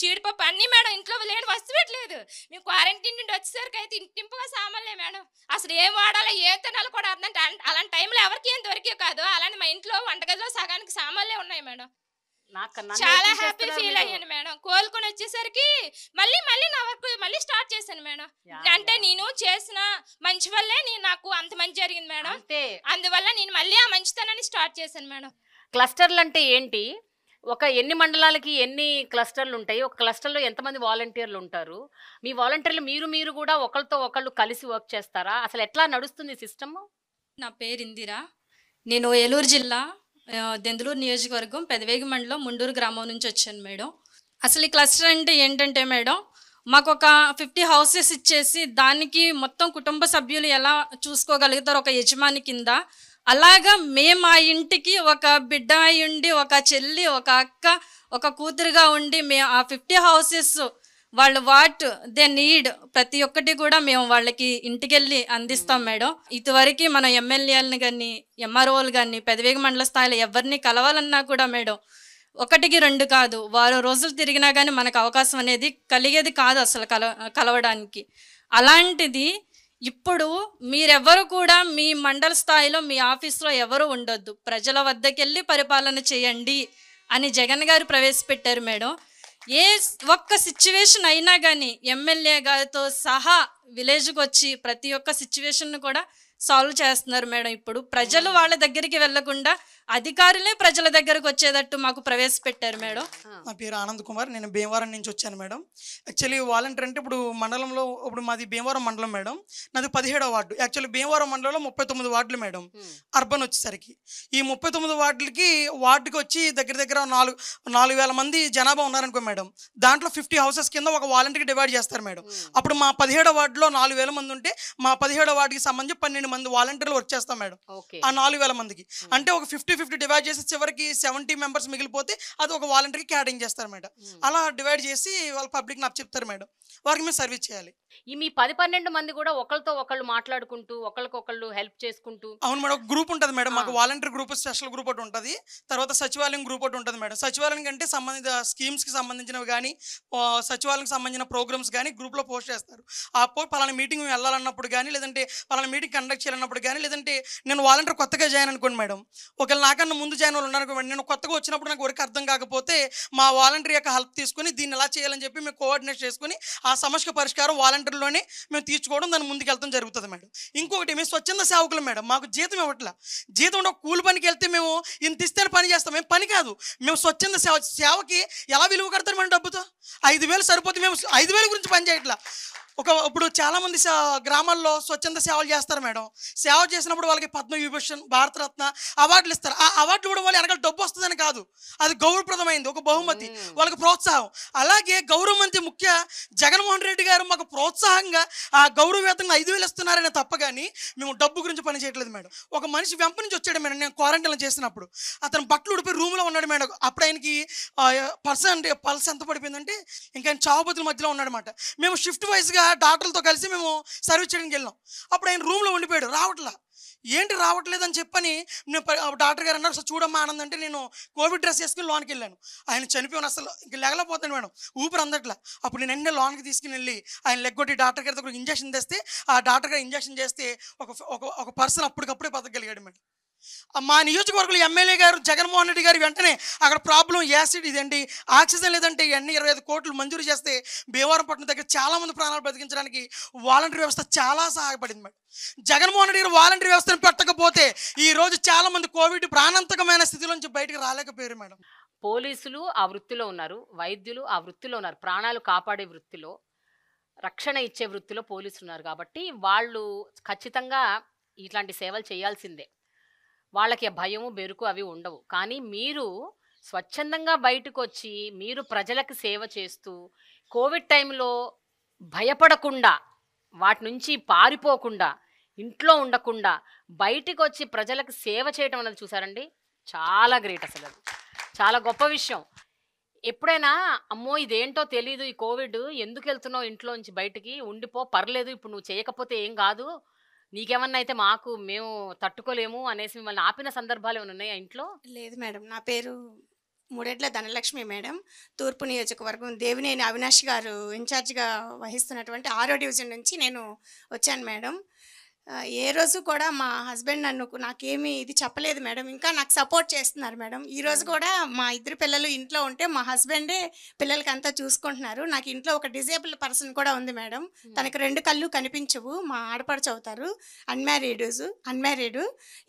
జీడిపప్పు అన్నీ మేడం. ఇంట్లో లేని వస్తువుట్లేదు. మేము క్వారంటైన్ నుండి వచ్చేసరికి అయితే ఇంటింపుగా సామాన్లే మేడం. అసలు ఏం వాడాలో ఏ తినాలో కూడా అర్థం. అలాంటి టైంలో ఎవరికి ఏం దొరికే కాదు. అలానే మా ఇంట్లో వంటగదిలో సగానికి సామాన్లే ఉన్నాయి మేడం. చాలా హ్యాపీ ఫీల్ అయ్యాను మేడం. కోలుకొని వచ్చేసరికి మళ్ళీ నా వర్క్ మళ్ళీ స్టార్ట్ చేశాను మేడం. అంటే నేను చేసిన మంచి వల్లే నాకు అంత మంచి జరిగింది మేడం. అందువల్ల నేను మళ్ళీ ఆ మంచితనాన్ని స్టార్ట్ చేశాను మేడం. క్లస్టర్లు అంటే ఏంటి? ఎన్ని మండలాలకి ఎన్ని క్లస్టర్లు ఉంటాయి? ఒక క్లస్టర్లో ఎంతమంది వాలంటీర్లు ఉంటారు? మీ వాలంటీర్లు మీరు కూడా ఒకరితో ఒకళ్ళు కలిసి వర్క్ చేస్తారా? అసలు ఎట్లా నడుస్తుంది సిస్టమ్? నా పేరు ఇందిరా. నేను ఏలూరు జిల్లా దెందులూరు నియోజకవర్గం పెదవేగి మండలం ముండూరు గ్రామం నుంచి వచ్చాను మేడం. అసలు ఈ క్లస్టర్ అంటే ఏంటంటే మేడం, మాకు ఒక 50 హౌసెస్ ఇచ్చేసి దానికి మొత్తం కుటుంబ సభ్యులు ఎలా చూసుకోగలుగుతారు ఒక యజమాని కింద, అలాగా మేము ఆ ఇంటికి ఒక బిడ్డ అయి ఉండి, ఒక చెల్లి, ఒక అక్క, ఒక కూతురుగా ఉండి మేము ఆ 50 హౌసెస్ వాళ్ళు వాట్ దే నీడ్ ప్రతి ఒక్కటి కూడా మేము వాళ్ళకి ఇంటికెళ్ళి అందిస్తాం మేడం. ఇదివరకు మన ఎమ్మెల్యేలను కానీ ఎంఆర్ఓలు కానీ పెదవేగి మండల స్థాయిలో ఎవరిని కలవాలన్నా కూడా మేడం 1-2 కాదు, వారం రోజులు తిరిగినా కానీ మనకు అవకాశం అనేది కలిగేది కాదు అసలు కలవడానికి. అలాంటిది ఇప్పుడు మీరెవరు కూడా మీ మండల స్థాయిలో మీ ఆఫీస్లో ఎవరు ఉండొద్దు, ప్రజల వద్దకెళ్ళి పరిపాలన చేయండి అని జగన్ గారు ప్రవేశపెట్టారు మేడం. ఏ ఒక్క సిచ్యువేషన్ అయినా కానీ ఎమ్మెల్యే గారితో సహా విలేజ్కి వచ్చి ప్రతి ఒక్క సిచ్యువేషన్ను కూడా సాల్వ్ చేస్తున్నారు మేడం. ఇప్పుడు ప్రజలు వాళ్ళ దగ్గరికి వెళ్లకుండా అధికారులే ప్రజల దగ్గరకు వచ్చేటట్టు మాకు ప్రవేశపెట్టారు మేడం. నా పేరు ఆనంద్ కుమార్, నేను భీమవరం నుంచి వచ్చాను మేడం. యాక్చువల్లీ వాలంటీర్ అంటే ఇప్పుడు మండలంలో ఇప్పుడు మాది భీమవరం మండలం మేడం, నాది 17వ వార్డు. యాక్చువల్లీ భీమవరం మండలంలో 39 వార్డులు మేడం. అర్బన్ వచ్చేసరికి ఈ 39 వార్డులకి వార్డుకి వచ్చి దగ్గర 4,000 మంది జనాభా ఉన్నారనుకో మేడం. దాంట్లో 50 హౌసెస్ కింద ఒక వాలంటీర్కి డివైడ్ చేస్తారు మేడం. అప్పుడు మా 17వ వార్డులో 4,000 మంది ఉంటే మా 17వ వార్డుకి సంబంధించి 12 మంది వాలంటీర్లు వర్క్ చేస్తాం మేడం. ఆ 4,000 మందికి అంటే ఒక 50-50 డివైడ్ చేసి చివరికి 70 మెంబర్స్ మిగిలిపోతే అది ఒక వాలంటీర్కి క్యాటరింగ్ చేస్తారు మేడం. అలా డివైడ్ చేసి వాళ్ళ పబ్లిక్ నాకు చెప్తారు మేడం, వారికి మేము సర్వీస్ చేయాలి. ఈ మీ 10-12 మంది కూడా ఒకరితో ఒకళ్ళు మాట్లాడుకుంటూ ఒకరికొకళ్ళు హెల్ప్ చేసుకుంటూ? అవును మేడం, ఒక గ్రూప్ ఉంటుంది మేడం మాకు. వాలంటీర్ గ్రూప్, స్పెషల్ గ్రూప్ ఒకటి ఉంటుంది. తర్వాత సచివాలయం గ్రూప్ ఒకటి ఉంటుంది మేడం. సచివాలయం కంటే సంబంధిత స్కీమ్స్కి సంబంధించినవి కానీ సచివాలయంకి సంబంధించిన ప్రోగ్రామ్స్ కానీ గ్రూప్లో పోస్ట్ చేస్తారు. ఆ పలానా మీటింగ్ వెళ్ళాలన్నప్పుడు కానీ, లేదంటే పలానా మీటింగ్ కండక్ట్ చేయాలన్నప్పుడు కానీ, లేదంటే నేను వాలంటీర్ కొత్తగా జాయిన్ అనుకోండి మేడం, ఒకవేళ నాకన్నా ముందు జాయిన్ వాళ్ళు ఉన్నారనుకోండి, నేను కొత్తగా వచ్చినప్పుడు నాకు వర్క్ అర్థం కాకపోతే మా వాలంటీర్ యొక్క హెల్ప్ తీసుకుని దీన్ని ఎలా చేయాలని చెప్పి మేము కోఆర్డినేట్ చేసుకుని ఆ సమస్య పరిష్కారం వాలంటీర్లోనే మేము తీర్చుకోవడం, దాన్ని ముందుకు వెళ్తాం జరుగుతుంది మేడం. ఇంకొకటి మేము స్వచ్ఛంద సేవకులు మేడం. మాకు జీతం ఇవ్వట్లా. జీతం ఉండే కూలి పనికి వెళ్తే మేము ఇంత ఇస్తే పని చేస్తాం, మేము పని కాదు. మేము స్వచ్ఛంద సేవకి ఎలా విలువ కడతారు మేడం? డబ్బుతో 5,000 సరిపోతే మేము 5,000 గురించి పని చేయట్లా. ఇప్పుడు చాలామంది గ్రామాల్లో స్వచ్ఛంద సేవలు చేస్తారు మేడం. సేవ చేసినప్పుడు వాళ్ళకి పద్మవిభూషణ్, భారతరత్న అవార్డులు ఇస్తారు. ఆ అవార్డులు కూడా వాళ్ళు వెనకాల డబ్బు వస్తుందని కాదు, అది గౌరవప్రదమైంది, ఒక బహుమతి, వాళ్ళకి ప్రోత్సాహం. అలాగే గౌరవమంత్రి ముఖ్య జగన్మోహన్ రెడ్డి గారు మాకు ప్రోత్సాహంగా ఆ గౌరవ వేతనం 5,000 ఇస్తున్నారనే తప్ప కానీ మేము డబ్బు గురించి పని చేయట్లేదు మేడం. ఒక మనిషి వెంప నుంచి వచ్చాడు మేడం, నేను క్వారంటైన్ చేసినప్పుడు అతను బట్టలు ఉడిపోయి రూమ్లో ఉన్నాడు మేడం. అప్పుడు ఆయనకి పల్స్ ఎంత పడిపోయిందంటే ఇంకా ఆయన చావుబతుల మధ్యలో ఉన్నాడనమాట. మేము షిఫ్ట్ వైజ్గా డాక్టర్లతో కలిసి మేము సర్వీస్ చేయడానికి వెళ్ళాం. అప్పుడు ఆయన రూమ్లో ఉండిపోయాడు, రావట్లా. ఏంటి రావట్లేదని చెప్పని నేను డాక్టర్ గారు అన్నారు, సార్ చూడమ్మా ఆనంద్ అంటే నేను కోవిడ్ డ్రెస్ వేసుకుని లోనికి వెళ్ళాను. ఆయన చనిపోయాను, అసలు ఇంక లేగలేకపోతాను మేడం, ఊపిరి అందట్లా. అప్పుడు నేను వెంటనే లోనికి తీసుకుని వెళ్ళి ఆయన లెగ్గొట్టి డాక్టర్ గారి దగ్గర ఇంజక్షన్ తెస్తే ఆ డాక్టర్ గారు ఇంజక్షన్ చేస్తే ఒక పర్సన్ అప్పటికప్పుడే బతకగలిగాడు మేడం. మా నియోజకవర్గంలో ఎమ్మెల్యే గారు జగన్మోహన్ రెడ్డి గారు వెంటనే అక్కడ ప్రాబ్లం యాసిడ్ ఇదండి, ఆక్సిజన్ లేదంటే ఇవన్నీ 25 కోట్లు మంజూరు చేస్తే భీమవరంపట్నం దగ్గర చాలామంది ప్రాణాలు బతికించడానికి వాలంటీర్ వ్యవస్థ చాలా సహాయపడింది మేడం. జగన్మోహన్ రెడ్డి గారు వాలంటీర్ వ్యవస్థను పెట్టకపోతే ఈరోజు చాలామంది కోవిడ్ ప్రాణాంతకమైన స్థితిలోంచి బయటకు రాలేకపోయారు మేడం. పోలీసులు ఆ వృత్తిలో ఉన్నారు, వైద్యులు ఆ వృత్తిలో ఉన్నారు, ప్రాణాలు కాపాడే వృత్తిలో, రక్షణ ఇచ్చే వృత్తిలో పోలీసులు ఉన్నారు. కాబట్టి వాళ్ళు ఖచ్చితంగా ఇట్లాంటి సేవలు చేయాల్సిందే. వాళ్ళకి భయము బెరుకు అవి ఉండవు. కానీ మీరు స్వచ్ఛందంగా బయటకు వచ్చి మీరు ప్రజలకు సేవ చేస్తూ కోవిడ్ టైంలో భయపడకుండా, వాటి నుంచి పారిపోకుండా, ఇంట్లో ఉండకుండా బయటికి వచ్చి ప్రజలకు సేవ చేయటం అన్నది చూసారండి, చాలా గ్రేట్. అసలు అది చాలా గొప్ప విషయం. ఎప్పుడైనా అమ్మో ఇదేంటో తెలీదు, ఈ కోవిడ్ ఎందుకు వెళ్తున్నావు ఇంట్లో నుంచి బయటికి, ఉండిపో పర్లేదు, ఇప్పుడు నువ్వు చేయకపోతే ఏం కాదు, నీకేమన్నా అయితే మేము తట్టుకోలేము అనేసి మిమ్మల్ని ఆపిన సందర్భాలు ఏమైనా ఉన్నాయా ఇంట్లో? లేదు మేడం. నా పేరు మూడేట్ల ధనలక్ష్మి మేడం. తూర్పు నియోజకవర్గం దేవినేని అవినాష్ గారు ఇన్ఛార్జిగా వహిస్తున్నటువంటి 6వ డివిజన్ నుంచి నేను వచ్చాను మేడం. ఏ రోజు కూడా మా హస్బెండ్ నాకేమీ ఇది చెప్పలేదు మేడం. ఇంకా నాకు సపోర్ట్ చేస్తున్నారు మేడం. ఈరోజు కూడా మా ఇద్దరు పిల్లలు ఇంట్లో ఉంటే మా హస్బెండే పిల్లలకి అంతా చూసుకుంటున్నారు. నాకు ఇంట్లో ఒక డిజేబుల్ పర్సన్ కూడా ఉంది మేడం. తనకు 2 కళ్ళు కనిపించవు, మా ఆడపడుచు అవుతారు, అన్మ్యారీడ్,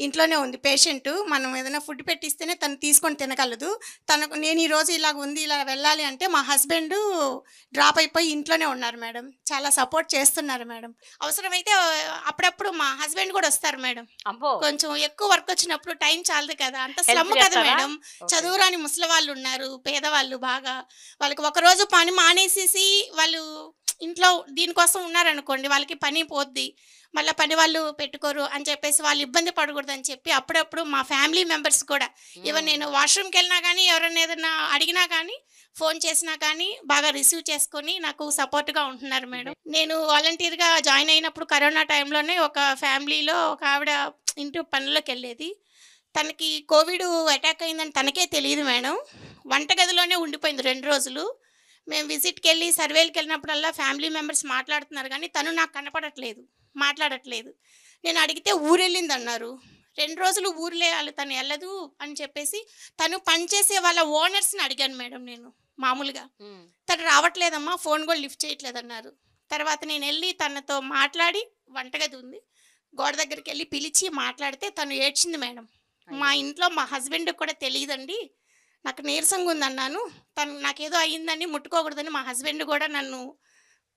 ఇంట్లోనే ఉంది పేషెంట్. మనం ఏదైనా ఫుడ్ పెట్టిస్తేనే తను తీసుకొని తినగలదు. నేను ఈరోజు ఇలా ఉంది, ఇలా వెళ్ళాలి అంటే మా హస్బెండ్ డ్రాప్ అయిపోయి ఇంట్లోనే ఉన్నారు మేడం. చాలా సపోర్ట్ చేస్తున్నారు మేడం. అవసరమైతే అప్పుడప్పుడు మా హస్బెండ్ కూడా వస్తారు మేడం. కొంచెం ఎక్కువ వర్క్ వచ్చినప్పుడు టైం చాలదు కదా, అంత స్లమ్ కదా మేడం. చదువురాని ముసలి వాళ్ళు ఉన్నారు, పేదవాళ్ళు, బాగా వాళ్ళకి ఒకరోజు పని మానేసేసి వాళ్ళు ఇంట్లో దీనికోసం ఉన్నారనుకోండి, వాళ్ళకి పని పోద్ది, మళ్ళీ పని వాళ్ళు పెట్టుకోరు అని చెప్పేసి వాళ్ళు ఇబ్బంది పడకూడదు అని చెప్పి అప్పుడప్పుడు మా ఫ్యామిలీ మెంబర్స్ కూడా ఈవెన్ నేను వాష్రూమ్కి వెళ్ళినా కానీ ఎవరైనా ఏదైనా అడిగినా కానీ ఫోన్ చేసినా కానీ బాగా రిసీవ్ చేసుకొని నాకు సపోర్ట్గా ఉంటున్నారు మేడం. నేను వాలంటీర్గా జాయిన్ అయినప్పుడు కరోనా టైంలోనే ఒక ఫ్యామిలీలో ఒక ఆవిడ ఇంటి పనుల్లోకి వెళ్ళేది. తనకి కోవిడ్ అటాక్ అయిందని తనకే తెలియదు మేడం. వంటగదిలోనే ఉండిపోయింది 2 రోజులు. మేము విజిట్కి వెళ్ళి సర్వేలకు వెళ్ళినప్పుడల్లా ఫ్యామిలీ మెంబర్స్ మాట్లాడుతున్నారు కానీ తను నాకు మాట్లాడట్లేదు. నేను అడిగితే ఊరెళ్ళింది అన్నారు. 2 రోజులు ఊర్లే తను వెళ్ళదు అని చెప్పేసి తను పనిచేసే వాళ్ళ ఓనర్స్ని అడిగాను మేడం. నేను మామూలుగా తను రావట్లేదమ్మా, ఫోన్ కూడా లిఫ్ట్ చేయట్లేదన్నారు. తర్వాత నేను వెళ్ళి తనతో మాట్లాడి, వంటగది ఉంది గోడ దగ్గరికి వెళ్ళి పిలిచి మాట్లాడితే తను ఏడ్చింది మేడం. మా ఇంట్లో మా హస్బెండ్కి కూడా తెలియదండి, నాకు నీరసంగా ఉందన్నాను, తను నాకేదో అయ్యిందని ముట్టుకోకూడదని మా హస్బెండ్ కూడా నన్ను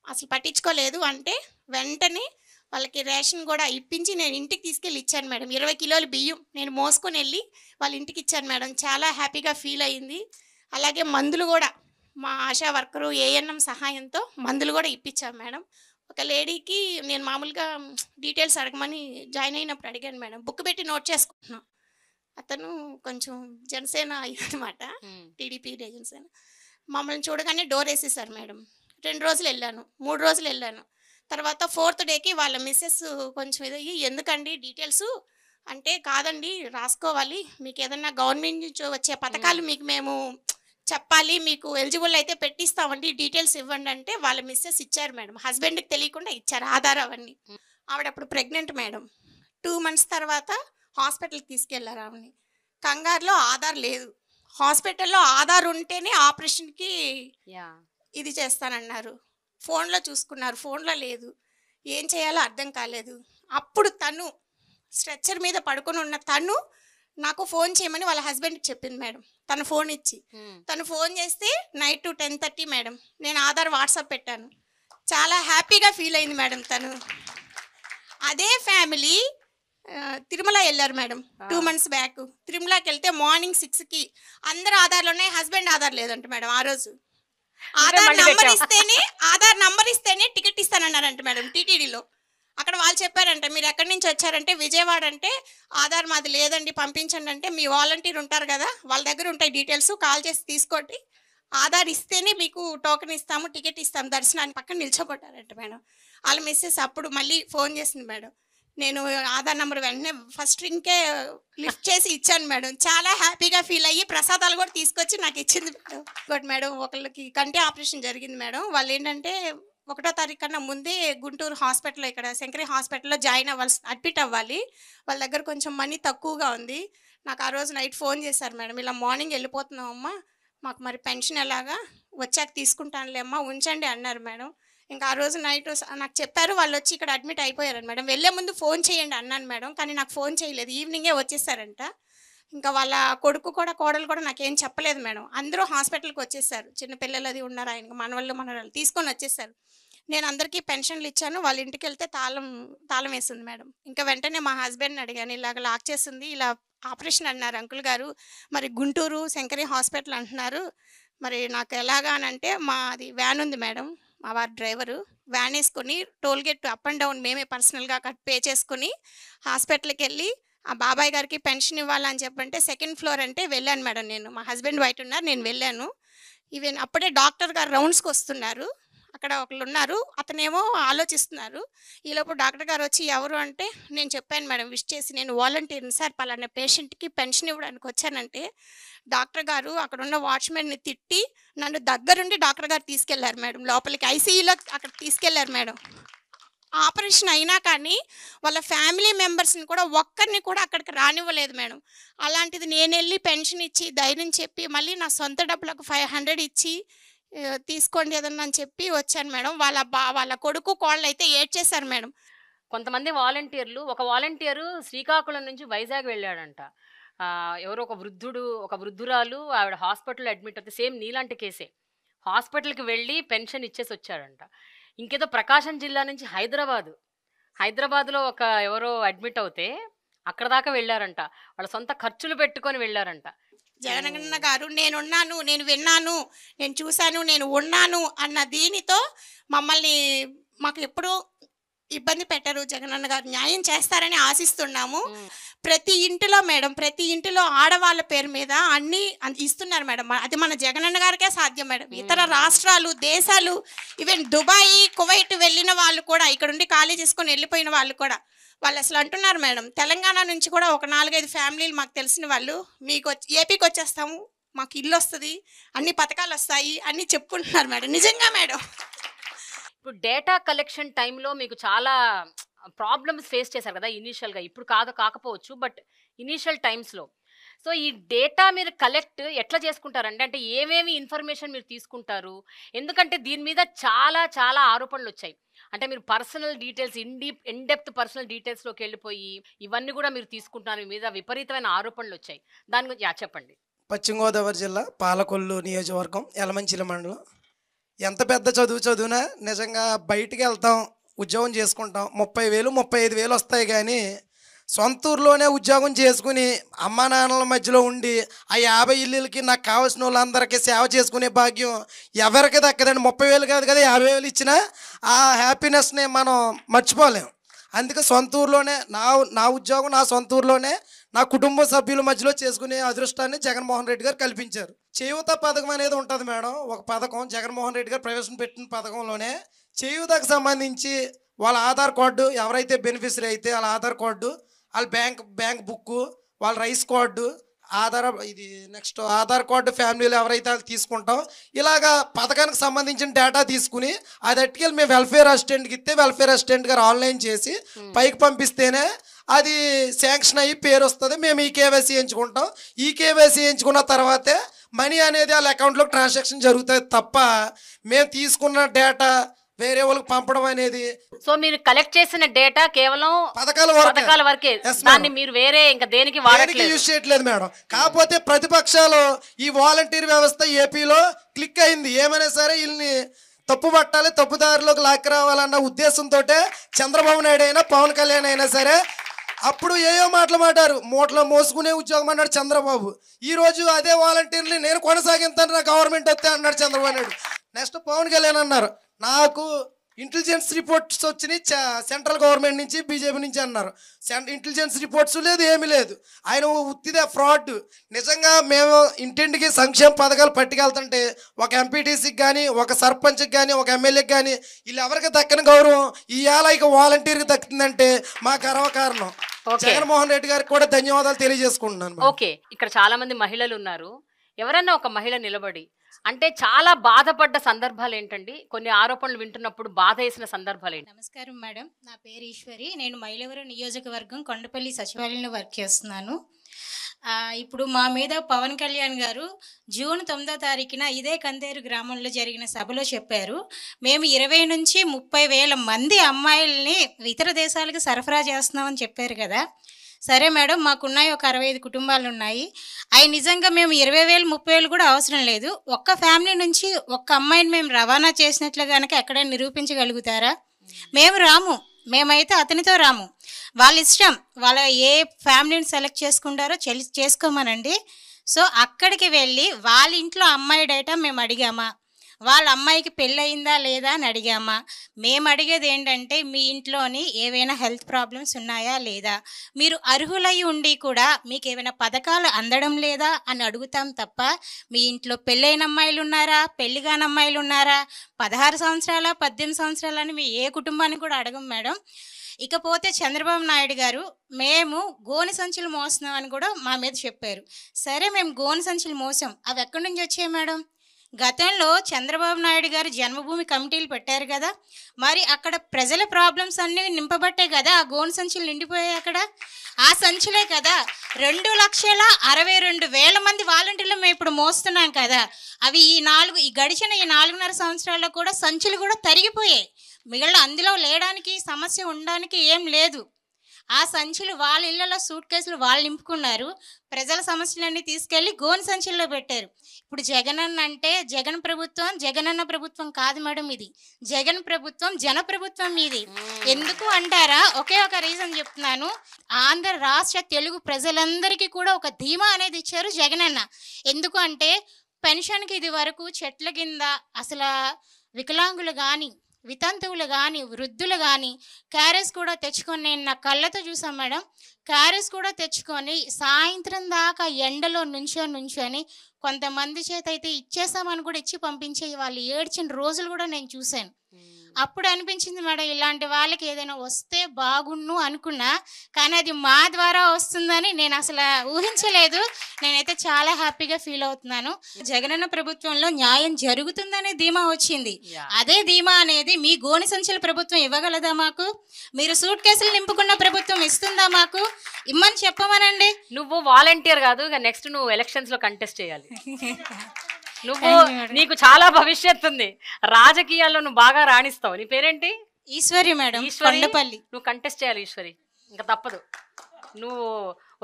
అసలు పట్టించుకోలేదు అంటే వెంటనే వాళ్ళకి రేషన్ కూడా ఇప్పించి నేను ఇంటికి తీసుకెళ్ళి ఇచ్చాను మేడం. 20 కిలోల బియ్యం నేను మోసుకొని వెళ్ళి వాళ్ళ ఇంటికి ఇచ్చాను మేడం. చాలా హ్యాపీగా ఫీల్ అయ్యింది. అలాగే మందులు కూడా మా ఆశా వర్కరు ఏఎన్ఎం సహాయంతో మందులు కూడా ఇప్పించాను మేడం. ఒక లేడీకి నేను మామూలుగా డీటెయిల్స్ అడగమని జాయిన్ అయినప్పుడు అడిగాను మేడం, బుక్ పెట్టి నోట్ చేసుకుంటున్నాను. అతను కొంచెం జనసేన అనమాట, టీడీపీ జనసేన. మమ్మల్ని చూడగానే డోర్ వేసేసారు మేడం. 2 రోజులు వెళ్ళాను, 3 రోజులు వెళ్ళాను. తర్వాత 4th డేకి వాళ్ళ మిస్సెస్ కొంచెం ఇదయ్యి, ఎందుకండి డీటెయిల్స్ అంటే, కాదండి రాసుకోవాలి, మీకు ఏదన్నా గవర్నమెంట్ నుంచి వచ్చే పథకాలు మీకు మేము చెప్పాలి, మీకు ఎలిజిబుల్ అయితే పెట్టిస్తామండి, డీటెయిల్స్ ఇవ్వండి అంటే వాళ్ళ మిస్సెస్ ఇచ్చారు మేడం. హస్బెండ్కి తెలియకుండా ఇచ్చారు ఆధార్ అవన్నీ. ఆవిడ అప్పుడు ప్రెగ్నెంట్ మేడం. 2 months తర్వాత హాస్పిటల్కి తీసుకెళ్లారు ఆవిడని. కంగారులో ఆధార్ లేదు. హాస్పిటల్లో ఆధార్ ఉంటేనే ఆపరేషన్కి ఇది చేస్తానన్నారు. ఫోన్లో చూసుకున్నారు, ఫోన్లో లేదు. ఏం చేయాలో అర్థం కాలేదు. అప్పుడు తను స్ట్రెచ్చర్ మీద పడుకొని ఉన్న తను నాకు ఫోన్ చేయమని వాళ్ళ హస్బెండ్కి చెప్పింది మేడం. తను ఫోన్ ఇచ్చి తను ఫోన్ చేస్తే నైట్ 10:30 మేడం. నేను ఆధార్ వాట్సాప్ పెట్టాను. చాలా హ్యాపీగా ఫీల్ అయింది మేడం తను. అదే ఫ్యామిలీ తిరుమల వెళ్ళారు మేడం 2 months బ్యాక్. తిరుమలకి వెళ్తే మార్నింగ్ 6కి అందరు ఆధార్లోనే, హస్బెండ్ ఆధార్ లేదంట మేడం. ఆ రోజు ఆధార్ నంబర్ ఇస్తేనే టికెట్ ఇస్తానన్నారంట మేడం టీటీడీలో. అక్కడ వాళ్ళు చెప్పారంట, మీరు ఎక్కడి నుంచి వచ్చారంటే విజయవాడ అంటే, ఆధార్ మాది లేదండి పంపించండి అంటే, మీ వాలంటీర్ ఉంటారు కదా వాళ్ళ దగ్గర ఉంటాయి డీటెయిల్స్, కాల్ చేసి తీసుకోండి, ఆధార్ ఇస్తేనే మీకు టోకెన్ ఇస్తాము, టికెట్ ఇస్తాము, దర్శనానికి పక్కన నిల్చోబట్టారంట మేడం. వాళ్ళ మిస్సెస్ అప్పుడు మళ్ళీ ఫోన్ చేసింది మేడం. నేను ఆధార్ నెంబర్ వెంటనే ఫస్ట్ రింగ్కే లిఫ్ట్ చేసి ఇచ్చాను మేడం. చాలా హ్యాపీగా ఫీల్ అయ్యి ప్రసాదాలు కూడా తీసుకొచ్చి నాకు ఇచ్చింది మేడం. ఇంకోటి మేడం, ఒకళ్ళకి కంటి ఆపరేషన్ జరిగింది మేడం. వాళ్ళు ఏంటంటే 1వ తారీఖు కన్నా ముందే గుంటూరు హాస్పిటల్లో, ఇక్కడ శంకరి హాస్పిటల్లో జాయిన్ అడ్మిట్ అవ్వాలి. వాళ్ళ దగ్గర కొంచెం మనీ తక్కువగా ఉంది. నాకు ఆ రోజు నైట్ ఫోన్ చేశారు మేడం, ఇలా మార్నింగ్ వెళ్ళిపోతున్నామమ్మా, మాకు మరి పెన్షన్ ఎలాగా, వచ్చాక తీసుకుంటానులే అమ్మా, ఉంచండి అన్నారు మేడం. ఇంకా ఆ రోజు నైట్ నాకు చెప్పారు, వాళ్ళు వచ్చి ఇక్కడ అడ్మిట్ అయిపోయారు మేడం. వెళ్ళే ముందు ఫోన్ చేయండి అన్నాను మేడం, కానీ నాకు ఫోన్ చేయలేదు, ఈవినింగే వచ్చేసారంట. ఇంకా వాళ్ళ కొడుకు కూడా కోడలు కూడా నాకేం చెప్పలేదు మేడం. అందరూ హాస్పిటల్కి వచ్చేసారు, చిన్న పిల్లలు అది ఉన్నారు, ఆయనకి మనవాళ్ళు తీసుకొని వచ్చేసారు. నేను అందరికీ పెన్షన్లు ఇచ్చాను. వాళ్ళ ఇంటికి వెళ్తే తాళం వేసింది మేడం. ఇంకా వెంటనే మా హస్బెండ్ని అడిగాను, ఇలాగ లాక్ చేసింది, ఇలా ఆపరేషన్ అన్నారు అంకుల్ గారు, మరి గుంటూరు శంకరి హాస్పిటల్ అంటున్నారు, మరి నాకు ఎలాగా అని అంటే, మాది వ్యాన్ ఉంది మేడం, మా వారి డ్రైవరు వ్యాన్ వేసుకొని టోల్గేట్ అప్ అండ్ డౌన్ మేమే పర్సనల్గా పే చేసుకుని హాస్పిటల్కి వెళ్ళి ఆ బాబాయ్ గారికి పెన్షన్ ఇవ్వాలని చెప్పంటే 2nd ఫ్లోర్ అంటే వెళ్ళాను మేడం. నేను, మా హస్బెండ్ బయట ఉన్నారు, నేను వెళ్ళాను. ఈవెన్ అప్పుడే డాక్టర్ గారు రౌండ్స్కి వస్తున్నారు, అక్కడ ఒకళ్ళు ఉన్నారు, అతనేమో ఆలోచిస్తున్నారు. ఈలోపు డాక్టర్ గారు వచ్చి ఎవరు అంటే, నేను చెప్పాను మేడం విష్ చేసి, నేను వాలంటీర్ని సార్, పలానా పేషెంట్కి పెన్షన్ ఇవ్వడానికి వచ్చానంటే, డాక్టర్ గారు అక్కడ ఉన్న వాచ్మెన్ని తిట్టి నన్ను దగ్గరుండి డాక్టర్ గారు తీసుకెళ్లారు మేడం లోపలికి, ఐసీయూలో అక్కడ తీసుకెళ్లారు మేడం. ఆపరేషన్ అయినా కానీ వాళ్ళ ఫ్యామిలీ మెంబర్స్ని కూడా ఒక్కరిని కూడా అక్కడికి రానివ్వలేదు మేడం. అలాంటిది నేను వెళ్ళి పెన్షన్ ఇచ్చి ధైర్యం చెప్పి మళ్ళీ నా సొంత డబ్బులకు 500 ఇచ్చి తీసుకోండి ఏదన్నా అని చెప్పి వచ్చాను మేడం. వాళ్ళ కొడుకు కోళ్ళు అయితే ఏడ్చేశారు మేడం. కొంతమంది వాలంటీర్లు, ఒక వాలంటీరు శ్రీకాకుళం నుంచి వైజాగ్ వెళ్ళాడంట. ఎవరో ఒక వృద్ధురాలు, ఆవిడ హాస్పిటల్లో అడ్మిట్ అవుతే, సేమ్ నీలాంటి కేసే, హాస్పిటల్కి వెళ్ళి పెన్షన్ ఇచ్చేసి వచ్చాడంట. ఇంకేదో ప్రకాశం జిల్లా నుంచి హైదరాబాద్లో ఎవరో అడ్మిట్ అవుతే అక్కడ దాకా వెళ్ళారంట, వాళ్ళ సొంత ఖర్చులు పెట్టుకొని వెళ్ళారంట. జగనన్న గారు నేనున్నాను, నేను విన్నాను, నేను చూశాను, నేను ఉన్నాను అన్న దీనితో మాకు ఎప్పుడూ ఇబ్బంది పెట్టరు. జగనన్న గారు న్యాయం చేస్తారని ఆశిస్తున్నాము. ప్రతి ఇంటిలో మేడం, ప్రతి ఇంటిలో ఆడవాళ్ళ పేరు మీద అన్నీ ఇస్తున్నారు మేడం. అది మన జగనన్న గారికే సాధ్యం మేడం. ఇతర రాష్ట్రాలు, దేశాలు, ఈవెన్ దుబాయ్, కువైట్ వెళ్ళిన వాళ్ళు కూడా, ఇక్కడ ఉండి ఖాళీ చేసుకొని వెళ్ళిపోయిన వాళ్ళు కూడా, వాళ్ళు అసలు అంటున్నారు మేడం, తెలంగాణ నుంచి కూడా ఒక 4-5 ఫ్యామిలీలు మాకు తెలిసిన వాళ్ళు, మీకు ఏపీకి వచ్చేస్తాము, మాకు ఇల్లు వస్తుంది, అన్ని పథకాలు వస్తాయి అన్నీ చెప్పుకుంటున్నారు మేడం. నిజంగా మేడం, ఇప్పుడు డేటా కలెక్షన్ టైంలో మీకు చాలా ప్రాబ్లమ్స్ ఫేస్ చేశారు కదా ఇనీషియల్గా, ఇప్పుడు కాకపోవచ్చు, బట్ ఇనీషియల్ టైమ్స్లో. సో ఈ డేటా మీరు కలెక్ట్ ఎట్లా చేసుకుంటారంటే, అంటే ఏమేమి ఇన్ఫర్మేషన్ మీరు తీసుకుంటారు? ఎందుకంటే దీని మీద చాలా ఆరోపణలు వచ్చాయి. అంటే మీరు పర్సనల్ డీటెయిల్స్, ఇన్డెప్త్ పర్సనల్ డీటెయిల్స్లోకి వెళ్ళిపోయి ఇవన్నీ కూడా మీరు తీసుకుంటున్నారు, మీ మీద విపరీతమైన ఆరోపణలు వచ్చాయి. దాని గురించి చెప్పండి. పశ్చిమ గోదావరి జిల్లా పాలకొల్లు నియోజకవర్గం యలమంచిలి మండలం. ఎంత పెద్ద చదివినా నిజంగా బయటికి వెళ్తాం, ఉద్యోగం చేసుకుంటాం, 30,000 35,000 వస్తాయి, కానీ సొంత ఊర్లోనే ఉద్యోగం చేసుకుని అమ్మా నాన్నల మధ్యలో ఉండి ఆ 50 ఇల్లులకి నాకు కావాల్సిన వాళ్ళందరికీ సేవ చేసుకునే భాగ్యం ఎవరికి దక్కదండి. 30,000 కాదు కదా, 50,000 ఇచ్చినా ఆ హ్యాపీనెస్ని మనం మర్చిపోలేం. అందుకే సొంత ఊర్లోనే నా ఉద్యోగం నా సొంత ఊర్లోనే నా కుటుంబ సభ్యుల మధ్యలో చేసుకునే అదృష్టాన్ని జగన్మోహన్ రెడ్డి గారు కల్పించారు. చేయూత పథకం అనేది ఉంటుంది మేడం, ఒక పథకం జగన్మోహన్ రెడ్డి గారు ప్రవేశపెట్టిన పథకంలోనే చేయూతకు సంబంధించి వాళ్ళ ఆధార్ కార్డు, ఎవరైతే బెనిఫిషరీ అయితే వాళ్ళ ఆధార్ కార్డు, వాళ్ళ బ్యాంక్ బుక్, వాళ్ళ rice card, next Aadhaar card ఫ్యామిలీలో ఎవరైతే వాళ్ళు తీసుకుంటాం, ఇలాగా పథకానికి సంబంధించిన డేటా తీసుకుని అది అట్టుకెళ్ళి మేము వెల్ఫేర్ అసిస్టెంట్కి ఇస్తే వెల్ఫేర్ అసిస్టెంట్ గారు ఆన్లైన్ చేసి పైకి పంపిస్తేనే అది శాంక్షన్ అయ్యి పేరు వస్తుంది. మేము ఈ కేవైసీ ఎంచుకుంటాం. ఈ కేవైసీ ఎంచుకున్న తర్వాతే మనీ అనేది వాళ్ళ అకౌంట్లోకి ట్రాన్సాక్షన్ జరుగుతుంది తప్ప మేము తీసుకున్న డేటా వేరే వాళ్ళకి పంపడం అనేది. సో మీరు కలెక్ట్ చేసిన డేటా కేవలం పథకాల వరకే, దాన్ని మీరు వేరే ఇంకా దేనికి యూజ్ చేయట్లేదు మేడం. కాకపోతే ప్రతిపక్షాలు ఈ వాలంటీర్ వ్యవస్థ ఏపీలో క్లిక్ అయింది, ఏమైనా సరే వీళ్ళని తప్పు పట్టాలి, తప్పుదారిలోకి లాక్కి రావాలన్న ఉద్దేశంతో చంద్రబాబు నాయుడు అయినా పవన్ కళ్యాణ్ అయినా సరే అప్పుడు ఏయో మాటలు మాట్లాడారు, మూటలో మోసుకునే ఉద్యోగం అన్నాడు చంద్రబాబు. ఈరోజు అదే వాలంటీర్ని నేను కొనసాగిస్తాను, నా గవర్నమెంట్ వస్తే అన్నాడు చంద్రబాబు నాయుడు. నెక్స్ట్ పవన్ కళ్యాణ్ అన్నారు, నాకు ఇంటెలిజెన్స్ రిపోర్ట్స్ వచ్చినాయి సెంట్రల్ గవర్నమెంట్ నుంచి, బీజేపీ నుంచి అన్నారు. ఇంటెలిజెన్స్ రిపోర్ట్స్ లేదు, ఏమీ లేదు. ఆయన ఉత్తిదే ఫ్రాడ్. నిజంగా మేము ఇంటింటికి సంక్షేమ పథకాలు పట్టుకెళ్తుంటే ఒక ఎంపీటీసీకి కానీ, ఒక సర్పంచ్కి కానీ, ఒక ఎమ్మెల్యేకి కానీ వీళ్ళు ఎవరికి దక్కని గౌరవం ఇవాళ ఇక వాలంటీర్కి దక్కిందంటే మా గర్వకారణం. జగన్మోహన్ రెడ్డి గారికి కూడా ధన్యవాదాలు తెలియజేసుకుంటున్నాను. ఓకే, ఇక్కడ చాలా మంది మహిళలు ఉన్నారు. ఎవరన్నా ఒక మహిళ నిలబడి అంటే చాలా బాధపడ్డ సందర్భాలు ఏంటండి? కొన్ని ఆరోపణలు వింటున్నప్పుడు బాధ వేసిన సందర్భాలు ఏంటి? నమస్కారం మేడం, నా పేరు ఈశ్వరి. నేను మైలవరం నియోజకవర్గం కొండపల్లి సచివాలయంలో వర్క్ చేస్తున్నాను. ఇప్పుడు మా మీద పవన్ కళ్యాణ్ గారు జూన్ 9వ తారీఖున ఇదే కందేరు గ్రామంలో జరిగిన సభలో చెప్పారు, మేము 20 నుంచి 30 వేల మంది అమ్మాయిల్ని ఇతర దేశాలకు సరఫరా చేస్తున్నామని చెప్పారు కదా. సరే మేడం, మాకున్నాయి ఒక 65 కుటుంబాలు ఉన్నాయి. అవి నిజంగా మేము 20,000 30,000 కూడా అవసరం లేదు. ఒక్క ఫ్యామిలీ నుంచి ఒక్క అమ్మాయిని మేము రవాణా చేసినట్లు కనుక ఎక్కడైనా నిరూపించగలుగుతారా? మేము రాము, మేమైతే అతనితో రాము. వాళ్ళ ఇష్టం, వాళ్ళ ఏ ఫ్యామిలీని సెలెక్ట్ చేసుకుంటారో చేసుకోమనండి. సో అక్కడికి వెళ్ళి వాళ్ళ ఇంట్లో అమ్మాయి డేటా మేము అడిగామా, వాళ్ళ అమ్మాయికి పెళ్ళయిందా లేదా అని అడిగామా? మేము అడిగేది ఏంటంటే మీ ఇంట్లోని ఏవైనా హెల్త్ ప్రాబ్లమ్స్ ఉన్నాయా లేదా, మీరు అర్హులై ఉండి కూడా మీకు ఏమైనా పథకాలు అందడం లేదా అని అడుగుతాం తప్ప మీ ఇంట్లో పెళ్ళైన అమ్మాయిలు ఉన్నారా, పెళ్లి కాని అమ్మాయిలు ఉన్నారా, 16 సంవత్సరాల 18 సంవత్సరాలని మీ ఏ కుటుంబాన్ని కూడా అడగం మేడం. ఇకపోతే చంద్రబాబు నాయుడు గారు మేము గోనె సంచులు మోస్తున్నామని కూడా మా మీద చెప్పారు. సరే, మేము గోనె సంచులు మోసాం, అవి ఎక్కడి నుంచి వచ్చాయి మేడం? గతంలో చంద్రబాబు నాయుడు గారు జన్మభూమి కమిటీలు పెట్టారు కదా, మరి అక్కడ ప్రజల ప్రాబ్లమ్స్ అన్నీ నింపబట్టే కదా ఆ గోను సంచులు నిండిపోయాయి. అక్కడ ఆ సంచులే కదా 2,62,000 మంది వాలంటీర్లు మేము ఇప్పుడు మోస్తున్నాం కదా. అవి ఈ గడిచిన 4.5 సంవత్సరాల్లో కూడా సంచులు కూడా తరిగిపోయాయి. మిగిలిన అందులో లేడానికి సమస్య ఉండడానికి ఏం లేదు. ఆ సంచులు వాళ్ళ ఇళ్లలో సూట్ కేసులు వాళ్ళు నింపుకున్నారు, ప్రజల సమస్యలన్నీ తీసుకెళ్లి గోను సంచుల్లో పెట్టారు. ఇప్పుడు జగనన్న అంటే జగన్ ప్రభుత్వం జగనన్న ప్రభుత్వం కాదు మేడం, ఇది జగన్ ప్రభుత్వం జన ప్రభుత్వం ఇది. ఎందుకు అంటారా? ఒకే ఒక రీజన్ చెప్తున్నాను. ఆంధ్ర రాష్ట్ర తెలుగు ప్రజలందరికీ కూడా ఒక ధీమా అనేది ఇచ్చారు జగనన్న. ఎందుకు అంటే పెన్షన్కి ఇది వరకు చెట్ల కింద అసలు వికలాంగులు కానీ వితంతువులు కానీ వృద్ధులు కానీ క్యారెస్ కూడా తెచ్చుకొని, నేను నా కళ్ళతో చూసాను మేడం, క్యారెస్ కూడా తెచ్చుకొని సాయంత్రం దాకా ఎండలో నుంచొని కొంతమంది చేత అయితే ఇచ్చేసామని కూడా ఇచ్చి పంపించే వాళ్ళు ఏడ్చిన రోజులు కూడా నేను చూశాను. అప్పుడు అనిపించింది మేడం, ఇలాంటి వాళ్ళకి ఏదైనా వస్తే బాగుండు అనుకున్నా, కానీ అది మా ద్వారా వస్తుందని నేను అసలు ఊహించలేదు. నేనైతే చాలా హ్యాపీగా ఫీల్ అవుతున్నాను. జగనన్న ప్రభుత్వంలో న్యాయం జరుగుతుందనే ధీమా వచ్చింది. అదే ధీమా అనేది మీ గోని సంచుల ప్రభుత్వం ఇవ్వగలదా మాకు? మీరు సూట్ కేసులు నింపుకున్న ప్రభుత్వం ఇస్తుందా మాకు? ఇమ్మని చెప్పమనండి. నువ్వు వాలంటీర్ కాదు, ఇక నెక్స్ట్ నువ్వు ఎలక్షన్స్ లో కంటెస్ట్ చేయాలి. నువ్వు నీకు చాలా భవిష్యత్తు ఉంది, రాజకీయాల్లో నువ్వు బాగా రాణిస్తావు. నీ పేరేంటి? ఈశ్వరి మేడం, కొండపల్లి. నువ్వు కంటెస్ట్ చేయాలి ఈశ్వరి, ఇంకా తప్పదు. నువ్వు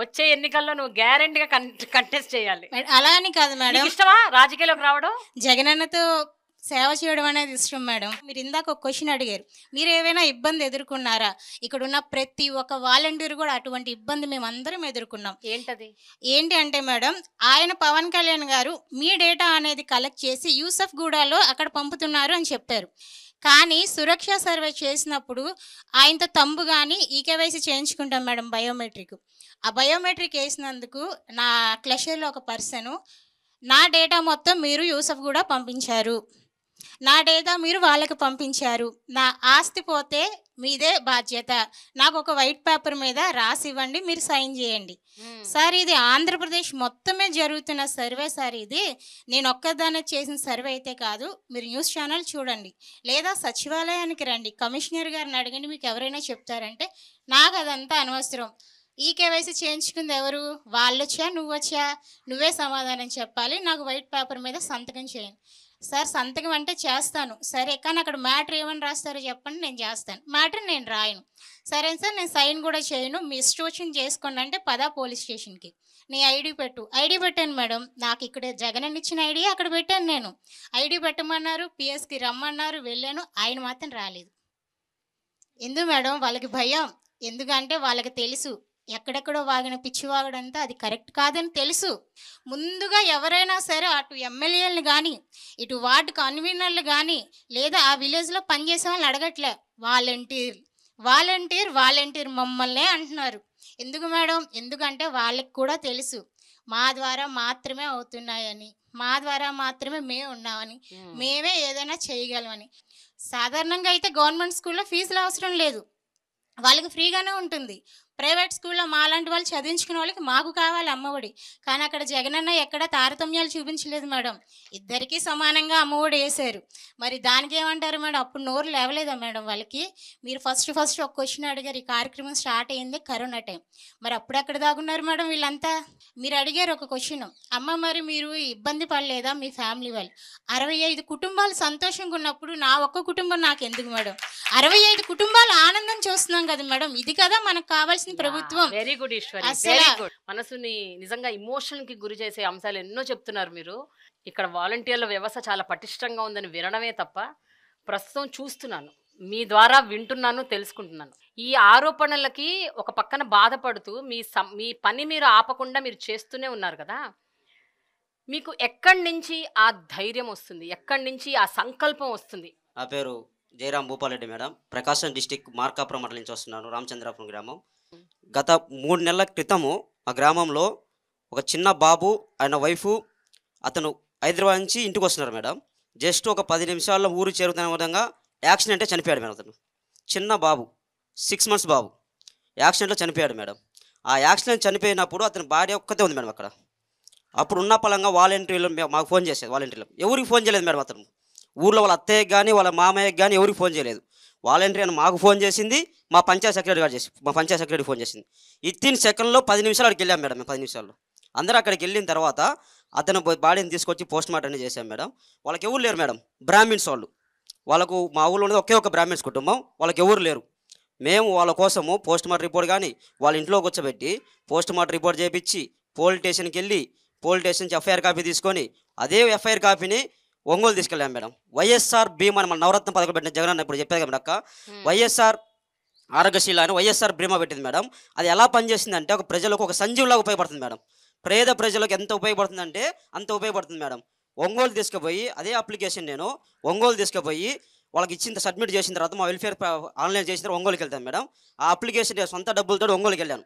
వచ్చే ఎన్నికల్లో నువ్వు గ్యారెంటీగా కంటెస్ట్ చేయాలి. అలా అని కాదు మేడం, ఇష్టమా రాజకీయాల్లోకి రావడం? జగనన్నతో సేవ చేయడం అనేది ఇష్టం మేడం. మీరు ఇందాక ఒక క్వశ్చన్ అడిగారు, మీరు ఏమైనా ఇబ్బంది ఎదుర్కొన్నారా? ఇక్కడ ఉన్న ప్రతి ఒక్క వాలంటీర్ కూడా అటువంటి ఇబ్బంది మేము అందరం ఎదుర్కొన్నాం. ఏంటి అంటే మేడం, ఆయన పవన్ కళ్యాణ్ గారు మీ డేటా అనేది కలెక్ట్ చేసి యూసఫ్ గూడాలో అక్కడ పంపుతున్నారు అని చెప్పారు. కానీ సురక్ష సర్వే చేసినప్పుడు ఆయనతో తంబు కానీ ఈకేవైసీ చేయించుకుంటాం మేడం, బయోమెట్రిక్. ఆ బయోమెట్రిక్ వేసినందుకు నా క్లషర్లో ఒక పర్సను నా డేటా మొత్తం మీరు యూసఫ్ కూడా పంపించారు, నా డేటా మీరు వాళ్ళకి పంపించారు, నా ఆస్తి పోతే మీదే బాధ్యత, నాకు ఒక వైట్ పేపర్ మీద రాసి ఇవ్వండి, మీరు సైన్ చేయండి. సార్ ఇది ఆంధ్రప్రదేశ్ మొత్తమే జరుగుతున్న సర్వే సార్, ఇది నేను ఒక్కదానే చేసిన సర్వే అయితే కాదు. మీరు న్యూస్ ఛానల్ చూడండి, లేదా సచివాలయానికి రండి, కమిషనర్ గారిని అడగండి, మీకు ఎవరైనా చెప్తారంటే. నాకు అదంతా అనవసరం. ఈ కేవైసీ చేయించుకుంది ఎవరు? వాళ్ళు వచ్చా నువ్వు వచ్చా? నువ్వే సమాధానం చెప్పాలి. నాకు వైట్ పేపర్ మీద సంతకం చేయండి. సార్ సంతకం అంటే చేస్తాను, సరే కానీ అక్కడ మ్యాటర్ ఏమని రాస్తారో చెప్పండి, నేను చేస్తాను. మ్యాటర్ నేను రాయను. సరే సార్ నేను సైన్ కూడా చేయను, మీ ఇష్టం చేసుకోండి అంటే పదా పోలీస్ స్టేషన్కి, నీ ఐడి పెట్టు. ఐడి పెట్టాను మేడం, నాకు ఇక్కడ జగన్ ఇచ్చిన ఐడి అక్కడ పెట్టాను నేను. ఐడి పెట్టమన్నారు, పిఎస్కి రమ్మన్నారు, వెళ్ళాను, ఆయన మాత్రం రాలేదు. ఎందుకు మేడం? వాళ్ళకి భయం. ఎందుకంటే వాళ్ళకి తెలుసు ఎక్కడెక్కడో వాగిన పిచ్చివాగడంతా అది కరెక్ట్ కాదని తెలుసు. ముందుగా ఎవరైనా సరే అటు ఎమ్మెల్యేలను కానీ ఇటు వార్డు కన్వీనర్లు కానీ లేదా ఆ విలేజ్లో పనిచేసే వాళ్ళని అడగట్లే, వాలంటీర్ మమ్మల్నే అంటున్నారు. ఎందుకు మేడం? ఎందుకంటే వాళ్ళకి కూడా తెలుసు మా ద్వారా మాత్రమే అవుతున్నాయని, మా ద్వారా మాత్రమే మేము ఉన్నామని, మేమే ఏదైనా చేయగలమని. సాధారణంగా అయితే గవర్నమెంట్ స్కూల్లో ఫీజులు అవసరం లేదు, వాళ్ళకి ఫ్రీగానే ఉంటుంది. ప్రైవేట్ స్కూల్లో మాలాంటి వాళ్ళు చదివించుకునే వాళ్ళకి మాకు కావాలి అమ్మఒడి. కానీ అక్కడ జగనన్న ఎక్కడ తారతమ్యాలు చూపించలేదు మేడం, ఇద్దరికీ సమానంగా అమ్మఒడి వేశారు. మరి దానికి ఏమంటారు మేడం? అప్పుడు నోరు లేవలేదా మేడం వాళ్ళకి? మీరు ఫస్ట్ ఒక క్వశ్చన్ అడిగారు, ఈ కార్యక్రమం స్టార్ట్ అయ్యింది కరోనా టైం, మరి అప్పుడు ఎక్కడ దాగున్నారు మేడం వీళ్ళంతా? మీరు అడిగారు ఒక క్వశ్చన్, అమ్మ మరి మీరు ఇబ్బంది పడలేదా మీ ఫ్యామిలీ వాళ్ళు? 65 కుటుంబాలు సంతోషంగా ఉన్నప్పుడు నా ఒక్క కుటుంబం నాకు ఎందుకు మేడం? 65 కుటుంబాలు ఆనందం చూస్తున్నాం కదా మేడం, ఇది కదా మనకు కావాల్సిన ప్రభుత్వం. Very good Eswari, very good. మనసుని నిజంగా ఇమోషన్ కి గురి చేసే అంశాలు ఎన్నో చెప్తున్నారు మీరు. ఇక్కడ వాలంటీర్ల వ్యవస్థ చాలా పటిష్టంగా ఉందని వినడమే తప్ప ప్రస్తుతం చూస్తున్నాను, మీ ద్వారా వింటున్నాను, తెలుసుకుంటున్నాను. ఈ ఆరోపణలకి ఒక పక్కన బాధపడుతూ మీ పని మీరు ఆపకుండా మీరు చేస్తూనే ఉన్నారు కదా, మీకు ఎక్కడి నుంచి ఆ ధైర్యం వస్తుంది, ఎక్కడి నుంచి ఆ సంకల్పం వస్తుంది? నా పేరు జయరాం భూపాలరెడ్డి మేడం, ప్రకాశం డిస్టిక్ మార్కాపురం మండలం నుంచి వస్తున్నాను, రామచంద్రాపురం గ్రామం. గత 3 నెలల క్రితము ఆ గ్రామంలో ఒక చిన్న బాబు ఆయన వైఫ్ అతను హైదరాబాద్ నుంచి ఇంటికి వస్తున్నారు మేడం. జస్ట్ ఒక 10 నిమిషాల్లో ఊరు చేరుతున్న విధంగా యాక్సిడెంటే చనిపోయాడు మేడం. అతను చిన్న బాబు, 6 months బాబు యాక్సిడెంట్లో చనిపోయాడు మేడం. ఆ యాక్సిడెంట్ చనిపోయినప్పుడు అతని భార్య ఒక్కతే ఉంది మేడం అక్కడ. అప్పుడు ఉన్న పలంగా వాలంటీర్లు మాకు ఫోన్ చేసేది, వాలంటీర్లు ఎవరికి ఫోన్ చేయలేదు మేడం. అతను ఊర్లో వాళ్ళ అత్తయ్యకి కానీ వాళ్ళ మామయ్యకి కానీ ఎవరికి ఫోన్ చేయలేదు. వాలంటీర్ అని మాకు ఫోన్ చేసింది, మా పంచాయత్ సెక్రటరీ గారు మా పంచాయత్ సెక్రటరీ ఫోన్ చేసింది. ఇత్తిన సెకండ్లో 10 నిమిషాలు అక్కడికి వెళ్ళాం మేడం. మేము 10 నిమిషాల్లో అందరూ అక్కడికి వెళ్ళిన తర్వాత అతను బాడీని తీసుకొచ్చి పోస్ట్ మార్టం చేశాం మేడం. వాళ్ళకి ఎవరు లేరు మేడం, బ్రాహ్మిన్స్ వాళ్ళకు మా ఊళ్ళో ఉన్నది ఒకే ఒక బ్రాహ్మిన్స్ కుటుంబం, వాళ్ళకి ఎవరు లేరు. మేము వాళ్ళ కోసము పోస్ట్ మార్టం రిపోర్ట్ కానీ వాళ్ళ ఇంట్లో కూర్చోబెట్టి పోస్ట్ మార్టం రిపోర్ట్ చేయించి పోలీస్ స్టేషన్కి వెళ్ళి పోలీస్ స్టేషన్ నుంచి ఎఫ్ఐఆర్ కాపీ తీసుకొని అదే ఎఫ్ఐఆర్ కాపీని ఒంగోలు తీసుకెళ్ళాం మేడం. వైఎస్ఆర్ బీమా మన నవరత్న పథకం పెట్టిన జగన్ ఇప్పుడు చెప్పారు కదా అక్క, వైఎస్ఆర్ ఆరోగ్యశీల అని వైఎస్ఆర్ బీమా పెట్టింది మేడం. అది ఎలా పనిచేస్తుందంటే ఒక ప్రజలకు ఒక సంజీవులాగా ఉపయోగపడుతుంది మేడం. పేద ప్రజలకు ఎంత ఉపయోగపడుతుందంటే అంత ఉపయోగపడుతుంది మేడం. ఒంగోలు తీసుకుపోయి అదే అప్లికేషన్ నేను ఒంగోలు తీసుకుపోయి వాళ్ళకి ఇచ్చిన సబ్మిట్ చేసిన తర్వాత మా వెల్ఫేర్ ఆన్లైన్ చేసిన తర్వాత ఒంగోలుకి వెళ్తాను మేడం. ఆ అప్లికేషన్ సొంత డబ్బులతో ఒంగోలుకి వెళ్ళాను.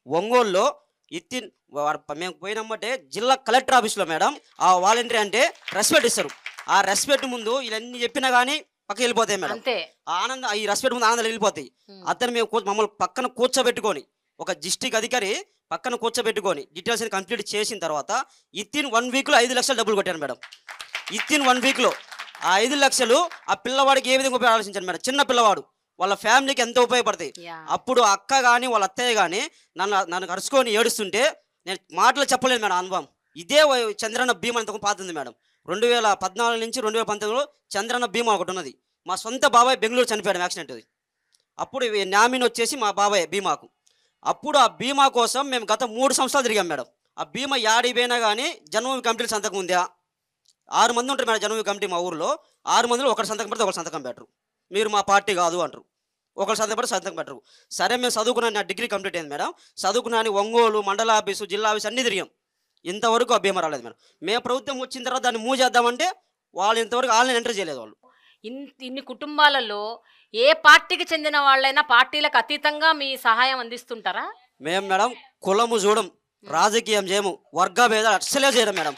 ఒంగోలులో మేము పోయినమ్మంటే జిల్లా కలెక్టర్ ఆఫీస్లో మేడం ఆ వాలంటీర్ అంటే రెస్పెక్ట్ ఇస్తారు. ఆ రెస్పెక్ట్ ముందు ఇవన్నీ చెప్పినా కానీ పక్కకి వెళ్ళిపోతాయి మేడం. ఆ ఆనందం, ఈ రెస్పెక్ట్ ముందు ఆనందాలు వెళ్ళిపోతాయి. అతను మేము మమ్మల్ని పక్కన కూర్చోబెట్టుకొని ఒక డిస్ట్రిక్ట్ అధికారి పక్కన కూర్చోబెట్టుకొని డీటెయిల్స్ కంప్లీట్ చేసిన తర్వాత ఇత్తిన్ 1 వీక్లో 5 లక్షలు డబ్బులు కొట్టాను మేడం. ఇత్తిన్ 1 వీక్లో ఆ 5 లక్షలు ఆ పిల్లవాడికి ఏ విధంగా ఆలోచించాను మేడం. చిన్న పిల్లవాడు, వాళ్ళ ఫ్యామిలీకి ఎంతో ఉపయోగపడతాయి. అప్పుడు అక్క కానీ వాళ్ళ అత్తయ్య కానీ నన్ను కరుచుకొని ఏడుస్తుంటే నేను మాటలు చెప్పలేను మేడం. అనుభవం ఇదే చంద్రన్న బీమా అంతకు పాతుంది మేడం. 2014 నుంచి 2019లో చంద్రన్న బీమా ఒకటి ఉన్నది. మా సొంత బాబాయ్ బెంగళూరు చనిపోయాడు యాక్సిడెంట్. అప్పుడు నామిని వచ్చేసి మా బాబాయ్ బీమాకు. అప్పుడు ఆ బీమా కోసం మేము గత 3 సంవత్సరాలు తిరిగాం మేడం. ఆ బీమా యాడికి పోయినా కానీ జన్మభూమి కమిటీలు సంతకం ఉందా? 6 మంది ఉంటారు మేడం జన్మభూమి కమిటీ మా ఊరిలో. 6 మందిలో ఒకటి సంతకం పెడితే ఒకటి సంతకం పెట్టరు. మీరు మా పార్టీ కాదు అంటారు. ఒకరు సంతకం పెడితే సంతకం పెట్టరు. సరే మేము చదువుకున్నాను, నా డిగ్రీ కంప్లీట్ అయింది మేడం. చదువుకున్నాను, ఒంగోలు మండల ఆఫీసు జిల్లా ఆఫీసు అన్నీ తిరిగాం. ఇంతవరకు ఆ బీమా రాలేదు మేడం. మేము ప్రభుత్వం వచ్చిన తర్వాత దాన్ని మూవ్ చేద్దామంటే వాళ్ళు ఇంతవరకు ఆన్లైన్ ఎంటర్ చేయలేదు. వాళ్ళు ఇన్ని కుటుంబాలలో ఏ పార్టీకి చెందిన వాళ్ళైనా పార్టీలకు అతీతంగా మీ సహాయం అందిస్తుంటారా? మేము మేడం కులము చూడం, రాజకీయం చేయము, వర్గ భేదాలు అస్సలే చేయడం మేడం.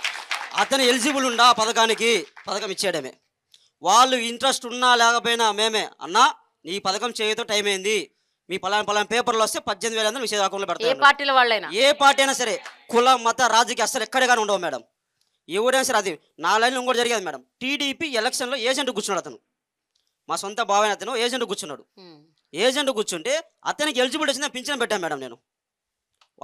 అతను ఎలిజిబుల్ ఉండా పథకానికి పథకం ఇచ్చేయడమే. వాళ్ళు ఇంట్రెస్ట్ ఉన్నా లేకపోయినా మేమే అన్నా నీ పథకం చేయతో టైం అయింది, మీ పలానా పేపర్లు వస్తే 18,000 మీ అకౌంట్లో పెడతారు. ఏ పార్టీల వాళ్ళైనా ఏ పార్టీ అయినా సరే, కుల మత రాజకీయ అస్సలు ఎక్కడే కానీ ఉండవు మేడం. ఎవరైనా సరే. అది నా లైన్లో ఇంకోటి జరిగేది మేడం. టీడీపీ ఎలక్షన్లో ఏజెంట్ కూర్చున్నాడు. అతను మా సొంత బాబాయ్, అతను ఏజెంట్ కూర్చున్నాడు. ఏజెంట్ కూర్చుంటే అతనికి ఎలిజిబిలిటీ వచ్చిందని పింఛన్ పెట్టాను మేడం. నేను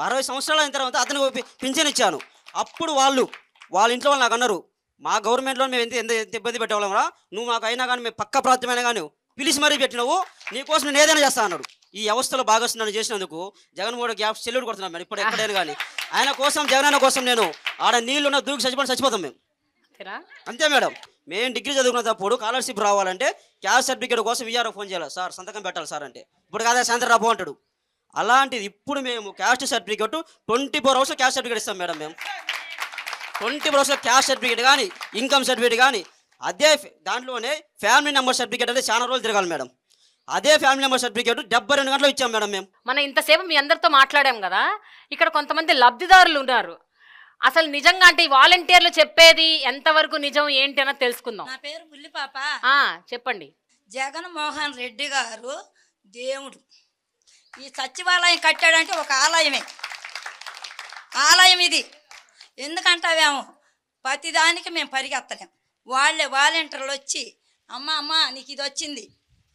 60 సంవత్సరాలు అయిన తర్వాత అతనికి పింఛన్ ఇచ్చాను. అప్పుడు వాళ్ళ ఇంట్లో వాళ్ళు నాకు అన్నారు, మా గవర్నమెంట్లో మేము ఎంత ఇబ్బంది పెట్టేవాళ్ళం రా, నువ్వు మాకు అయినా కానీ మేము పక్క ప్రాంతమైనా కానీ పిలిచి మరీ పెట్టినావు, నీకోసం నేను ఏదైనా చేస్తా అన్నాడు. ఈ వ్యవస్థలో భాగస్వామ్యం చేసినందుకు జగన్మోహన్ గ్యాప్ సెల్యూట్ కొడుతున్నాం మేడం. ఇప్పుడు ఎక్కడైనా కానీ ఆయన కోసం, జగనన్న కోసం నేను ఆడ నీళ్ళున్న దూకి చచ్చిపోతాం మేము. అంతే మేడం. మేము డిగ్రీ చదువుకున్నప్పుడు స్కాలర్షిప్ రావాలంటే క్యాస్ట్ సర్టిఫికేట్ కోసం విఆర్ఓ ఫోన్ చేయాలి, సార్ సంతకం పెట్టాలి సార్ అంటే. ఇప్పుడు కాదా సాయంత్రం రాబో అంటాడు. అలాంటిది ఇప్పుడు మేము caste certificate 24 hours caste certificate ఇస్తాం మేడం. మేము 24 hours క్యాస్ట్ సర్టిఫికేట్ కానీ ఇన్కమ్ సర్టిఫికేట్ కానీ అదే దాంట్లోనే ఫ్యామిలీ నెంబర్ సర్టిఫికేట్ అంటే చాలా రోజులు తిరగాలి మేడం. అదే ఫ్యామిలీ నెంబర్ సర్టిఫికేట్ 72 గంటలు ఇచ్చాం మేడం. మేము మనం ఇంతసేపు మీ అందరితో మాట్లాడాం కదా, ఇక్కడ కొంతమంది లబ్ధిదారులు ఉన్నారు. అసలు నిజంగా అంటే ఈ వాలంటీర్లు చెప్పేది ఎంతవరకు నిజం ఏంటి అన్నది తెలుసుకుందాం. నా పేరు బుల్లిపాప. చెప్పండి. జగన్మోహన్ రెడ్డి గారు దేవుడు, ఈ సచివాలయం కట్టాడంటే ఒక ఆలయమే, ఆలయం ఇది. ఎందుకంటావేమో ప్రతిదానికి మేము పరిగెత్తలేం. వాళ్ళే వాలంటీర్లు వచ్చి అమ్మ నీకు ఇది వచ్చింది,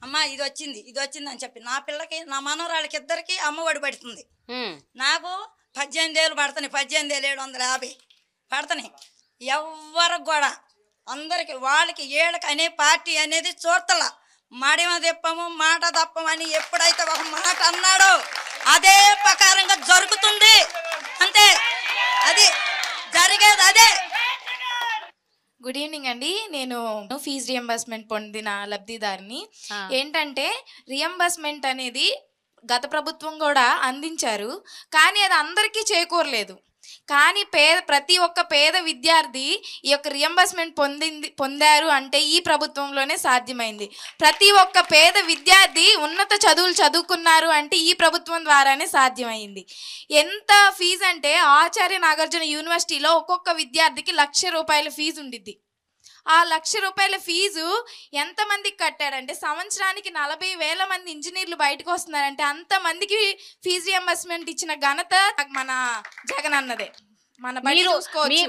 అమ్మ ఇది వచ్చింది అని చెప్పి నా పిల్లకి నా మనవరాళ్ళకి ఇద్దరికి అమ్మఒడి పడుతుంది. నాకు 18,000 పడుతున్నాయి, 18,750 పడుతున్నాయి. ఎవరికి కూడా అందరికి వాళ్ళకి ఏళ్ళకి అనే పార్టీ అనేది చూడతల. మడిమ తెప్పము మాట తప్పమని ఎప్పుడైతే ఒక మాట అన్నాడో అదే ప్రకారంగా జరుగుతుంది, అంతే. అది జరిగేది అదే. గుడ్ ఈవినింగ్ అండి. నేను ఫీజు రియంబర్స్మెంట్ పొందిన లబ్ధిదారిని. ఏంటంటే రియంబర్స్మెంట్ అనేది గత ప్రభుత్వం కూడా అందించారు, కానీ అది అందరికీ చేకూరలేదు. కానీ ప్రతి ఒక్క పేద విద్యార్థి ఈ యొక్క రియంబర్స్మెంట్ పొందారు అంటే ఈ ప్రభుత్వంలోనే సాధ్యమైంది. ప్రతి ఒక్క పేద విద్యార్థి ఉన్నత చదువులు చదువుకున్నారు అంటే ఈ ప్రభుత్వం ద్వారానే సాధ్యమైంది. ఎంత ఫీజు అంటే ఆచార్య నాగార్జున యూనివర్సిటీలో ఒక్కొక్క విద్యార్థికి ₹1,00,000 ఫీజు ఉండిద్ది. ఆ ₹1,00,000 ఫీజు ఎంతమందికి కట్టాడంటే సంవత్సరానికి 40,000 మంది ఇంజనీర్లు బయటకు వస్తున్నారంటే అంతమందికి ఫీజు రియంబర్స్మెంట్ ఇచ్చిన ఘనత మన జగన్ అన్నదే.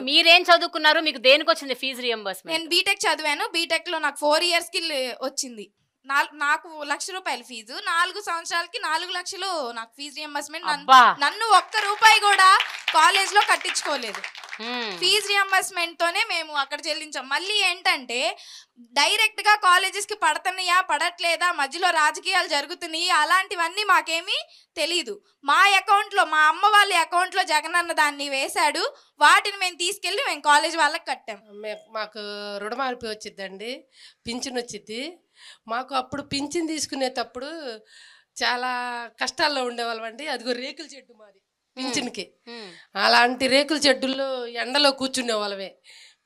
మీరేం చదువుకున్నారు, మీకు దేనికి వచ్చింది ఫీజు రియంబర్స్మెంట్? నేను బీటెక్ చదివాను. బీటెక్ లో నాకు 4 ఇయర్స్కి వచ్చింది. నాకు ₹1,00,000 ఫీజు, 4 సంవత్సరాలకి 4 లక్షలు నాకు ఫీజు రియంబర్స్మెంట్. నన్ను ₹1 కూడా కాలేజ్ లో కట్టించుకోలేదు. ఫీజు రియంబర్స్మెంట్ తోనే మేము అక్కడ చెల్లించాం. మళ్ళీ ఏంటంటే డైరెక్ట్ గా కాలేజెస్ కి పడుతున్నాయా పడట్లేదా, మధ్యలో రాజకీయాలు జరుగుతున్నాయి, అలాంటివన్నీ మాకేమీ తెలీదు. మా అకౌంట్ లో, మా అమ్మ వాళ్ళ అకౌంట్ లో జగన్ అన్న దాన్ని వేశాడు. వాటిని మేము తీసుకెళ్ళి మేము కాలేజ్ వాళ్ళకి కట్టాం. మాకు రుణమాఫీ వచ్చిద్దండి, పింఛన్ వచ్చిద్ది. మాకు అప్పుడు పింఛన్ తీసుకునేటప్పుడు చాలా కష్టాల్లో ఉండేవాళ్ళం అండి. అదిగో రేకుల చెట్టు మాది పింఛన్కి. అలాంటి రేకుల చెట్టుల్లో ఎండలో కూర్చునే వాళ్ళమే.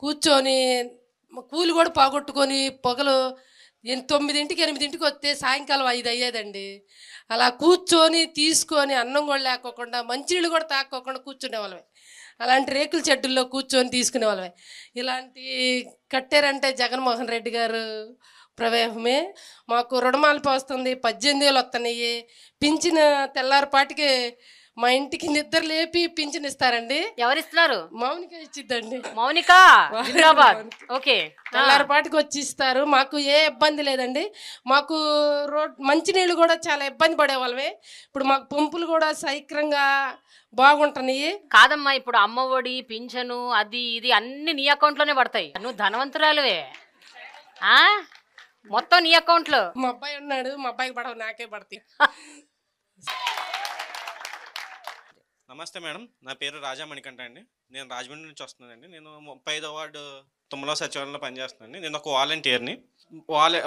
కూర్చొని కూలి కూడా పోగొట్టుకొని పొగలు 9ంటికి 8ంటికి వస్తే సాయంకాలం 5 అయ్యేదండి. అలా కూర్చొని తీసుకొని అన్నం కూడా లేకోకుండా మంచినీళ్ళు కూడా తాక్కోకుండా కూర్చునే వాళ్ళమే. అలాంటి రేకుల చెట్టుల్లో కూర్చొని తీసుకునే వాళ్ళమే. ఇలాంటి కట్టారంటే జగన్మోహన్ రెడ్డి గారు ప్రవేశమే. మాకు రుణమాఫీ వస్తుంది, 18,000 వస్తున్నాయి. పింఛన్ తెల్లారిపాటికి మా ఇంటికి నిద్ర లేపి పింఛన్ ఇస్తారండి. ఎవరిస్తున్నారు? మౌనిక ఇచ్చిద్దండి. మౌనిక జిందాబాద్. ఓకే, తెల్లారిపాటికి వచ్చి ఇస్తారు. మాకు ఏ ఇబ్బంది లేదండి. మాకు మంచినీళ్ళు కూడా చాలా ఇబ్బంది పడేవాళ్ళమే. ఇప్పుడు మాకు పంపులు కూడా సైక్రంగా బాగుంటున్నాయి. కాదమ్మా, ఇప్పుడు అమ్మ ఒడి, పింఛను, అది ఇది అన్ని నీ అకౌంట్ లోనే పడతాయి. నువ్వు ధనవంతురాలువే, మొత్తం నీ అకౌంట్ లో. మా అబ్బాయి ఉన్నాడు, మా అబ్బాయికి పడవ, నాకే పడతాయి. నమస్తే మేడం, నా పేరు రాజా మణికంఠ అండి. నేను రాజమండ్రి నుంచి వస్తున్నానండి. నేను 35వ వార్డు 9వ సచివాలయంలో పనిచేస్తున్నానండి. నేను ఒక వాలంటీర్ని.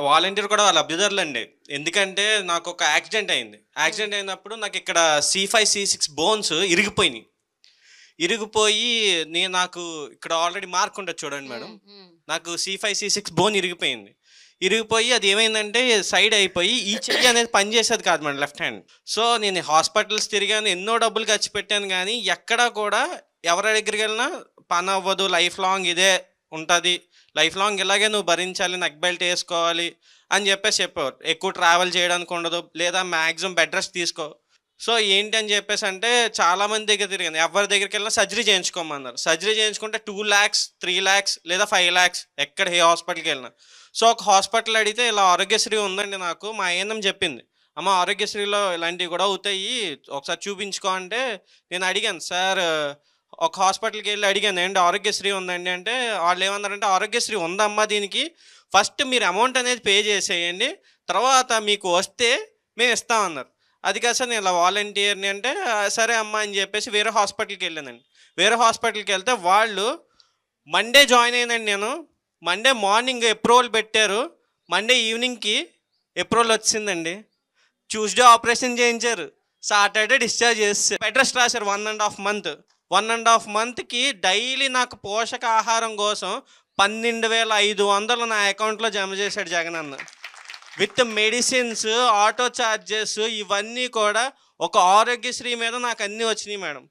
వాలంటీర్ కూడా వాళ్ళ లబ్ధిదారులు అండి. ఎందుకంటే నాకు ఒక యాక్సిడెంట్ అయింది. యాక్సిడెంట్ అయినప్పుడు నాకు ఇక్కడ C5, C6 బోన్స్ ఇరిగిపోయి నాకు ఇక్కడ ఆల్రెడీ మార్క్ ఉంటుంది చూడండి మేడం. నాకు C5, C6 బోన్ ఇరిగిపోయి అది ఏమైందంటే సైడ్ అయిపోయి ఈ చెయ్యి అనేది పనిచేసేది కాదు మేడం, లెఫ్ట్ హ్యాండ్. సో నేను హాస్పిటల్స్ తిరిగాను, ఎన్నో డబ్బులు ఖర్చు పెట్టాను, కానీ ఎక్కడా కూడా ఎవరి దగ్గరికి వెళ్ళినా పని అవ్వదు, లైఫ్ లాంగ్ ఇదే ఉంటుంది, లైఫ్ లాంగ్ ఇలాగే నువ్వు భరించాలి, నెక్ బెల్ట్ వేసుకోవాలి అని చెప్పేవారు. ఎక్కువ ట్రావెల్ చేయడానికి ఉండదు, లేదా మ్యాక్సిమం బెడ్ రెస్ట్ తీసుకో. సో ఏంటి అని చెప్పేసి అంటే చాలామంది దగ్గర తిరిగాను. ఎవరి దగ్గరికి వెళ్ళినా సర్జరీ చేయించుకోమన్నారు. సర్జరీ చేయించుకుంటే 2 lakhs, 3 lakhs లేదా 5 lakhs ఎక్కడ ఏ హాస్పిటల్కి వెళ్ళినా. సో ఒక హాస్పిటల్ అడిగితే ఇలా ఆరోగ్యశ్రీ ఉందండి. నాకు మా ఏఎన్ఎం చెప్పింది, అమ్మ ఆరోగ్యశ్రీలో ఇలాంటివి కూడా అవుతాయి, ఒకసారి చూపించుకో అంటే నేను అడిగాను, సార్ ఒక హాస్పిటల్కి వెళ్ళి అడిగాను ఏంటి ఆరోగ్యశ్రీ ఉందండి అంటే వాళ్ళు ఏమన్నారంటే ఆరోగ్యశ్రీ ఉందమ్మా, దీనికి ఫస్ట్ మీరు అమౌంట్ అనేది పే చేసేయండి, తర్వాత మీకు వస్తే మేము ఇస్తామన్నారు. అది కాదు సార్ నేను ఇలా వాలంటీర్ని అంటే సరే అమ్మా అని చెప్పేసి వేరే హాస్పిటల్కి వెళ్ళానండి. వేరే హాస్పిటల్కి వెళ్తే వాళ్ళు మండే జాయిన్ అయ్యానండి. నేను మండే మార్నింగ్ అప్రూవల్ పెట్టారు, మండే ఈవినింగ్కి అప్రూవల్ వచ్చిందండి. ట్యూస్డే ఆపరేషన్ చేయించారు, సాటర్డే డిశ్చార్జ్ చేస్తారు. బెడ్ రెస్ట్ రాశారు 1.5 month. 1.5 monthకి డైలీ నాకు పోషకాహారం కోసం 12,500 నా అకౌంట్లో జమ చేశాడు జగన్ అన్న. విత్ మెడిసిన్స్, ఆటో ఛార్జెస్, ఇవన్నీ కూడా ఒక ఆరోగ్యశ్రీ మీద నాకు అన్నీ వచ్చినాయి మేడం.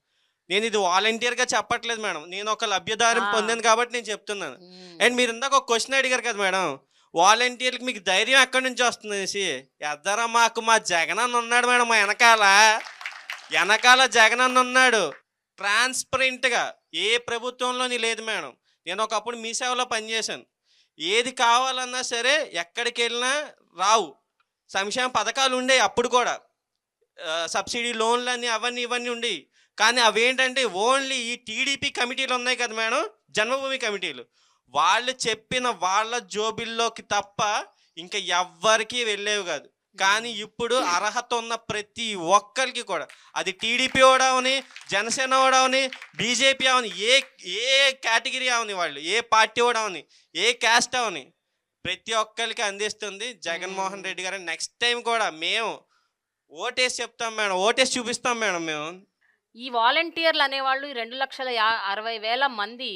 నేను ఇది వాలంటీర్గా చెప్పట్లేదు మేడం, నేను ఒక లబ్ధిదారం పొందాను కాబట్టి నేను చెప్తున్నాను. అండ్ మీరు ఇందాక ఒక క్వశ్చన్ అడిగారు కదా మేడం, వాలంటీర్లకు మీకు ధైర్యం ఎక్కడి నుంచి వస్తుంది అనేసి. ఎద్దరా మాకు మా జగనన్న ఉన్నాడు మేడం, మా వెనకాల జగనన్న ఉన్నాడు. ట్రాన్స్పరెంట్గా ఏ ప్రభుత్వంలోని లేదు మేడం. నేను ఒకప్పుడు మీ సేవలో పనిచేశాను. ఏది కావాలన్నా సరే ఎక్కడికి వెళ్ళినా రావు. సంక్షేమ పథకాలు ఉండేవి అప్పుడు కూడా, సబ్సిడీ లోన్లు అని అవన్నీ ఇవన్నీ ఉండేవి. కానీ అవేంటంటే ఓన్లీ ఈ టీడీపీ కమిటీలు ఉన్నాయి కదా మేడం, జన్మభూమి కమిటీలు, వాళ్ళు చెప్పిన వాళ్ళ జోబిల్లోకి తప్ప ఇంకా ఎవ్వరికీ వెళ్ళేవి కాదు. కానీ ఇప్పుడు అర్హత ఉన్న ప్రతి ఒక్కరికి కూడా, అది టీడీపీ అవని, జనసేన అవని, బీజేపీ అవని, ఏ కేటగిరీ అవని, వాళ్ళు ఏ పార్టీ అవని, ఏ క్యాస్ట్ అవని, ప్రతి ఒక్కరికి అందిస్తుంది జగన్మోహన్ రెడ్డి గారు. నెక్స్ట్ టైం కూడా మేము ఓటేసి చెప్తాం మేడం, ఓటేసి చూపిస్తాం మేడం మేము. ఈ వాలంటీర్లు అనేవాళ్ళు 2,60,000 మంది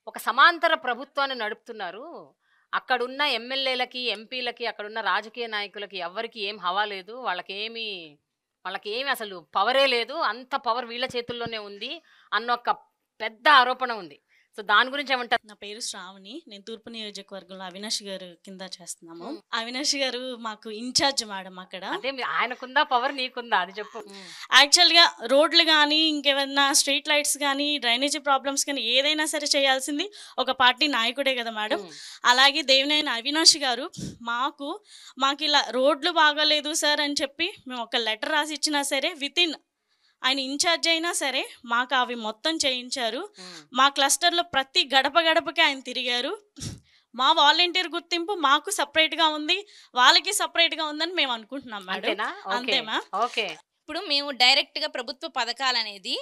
ఒక సమాంతర ప్రభుత్వాన్ని నడుపుతున్నారు. అక్కడున్న ఎమ్మెల్యేలకి, ఎంపీలకి, అక్కడున్న రాజకీయ నాయకులకి ఎవరికి ఏం హవా లేదు, వాళ్ళకేమి అసలు పవరే లేదు, అంత పవర్ వీళ్ళ చేతుల్లోనే ఉంది అన్న ఒక పెద్ద ఆరోపణ ఉంది. సో దాని గురించి ఏమంటారు? నా పేరు శ్రావణి, నేను తూర్పు నియోజకవర్గంలో అవినాష్ గారు కింద చేస్తున్నాము. అవినాష్ గారు మాకు ఇన్ఛార్జ్ మేడం అక్కడ. అంటే ఆయనకుందా పవర్, నీకుందా అది చెప్పు. యాక్చువల్గా రోడ్లు కానీ ఇంకేమైనా స్ట్రీట్ లైట్స్ కానీ డ్రైనేజీ ప్రాబ్లమ్స్ కానీ ఏదైనా సరే చేయాల్సింది ఒక పార్టీ నాయకుడే కదా మేడం. అలాగే దేవినేని అవినాష్ గారు మాకు ఇలా రోడ్లు బాగోలేదు సార్ అని చెప్పి మేము ఒక లెటర్ రాసి ఇచ్చినా సరే వితిన్ ఆయన ఇన్ఛార్జ్ అయినా సరే మాకు అవి మొత్తం చేయించారు. మా క్లస్టర్లో ప్రతి గడపకి ఆయన తిరిగారు. మా వాలంటీర్ గుర్తింపు మాకు సపరేట్గా ఉంది, వాళ్ళకి సపరేట్గా ఉందని మేము అనుకుంటున్నాం మేడం. అంతేమా? ఓకే. ఇప్పుడు మేము డైరెక్ట్గా ప్రభుత్వ పథకాలు అనేది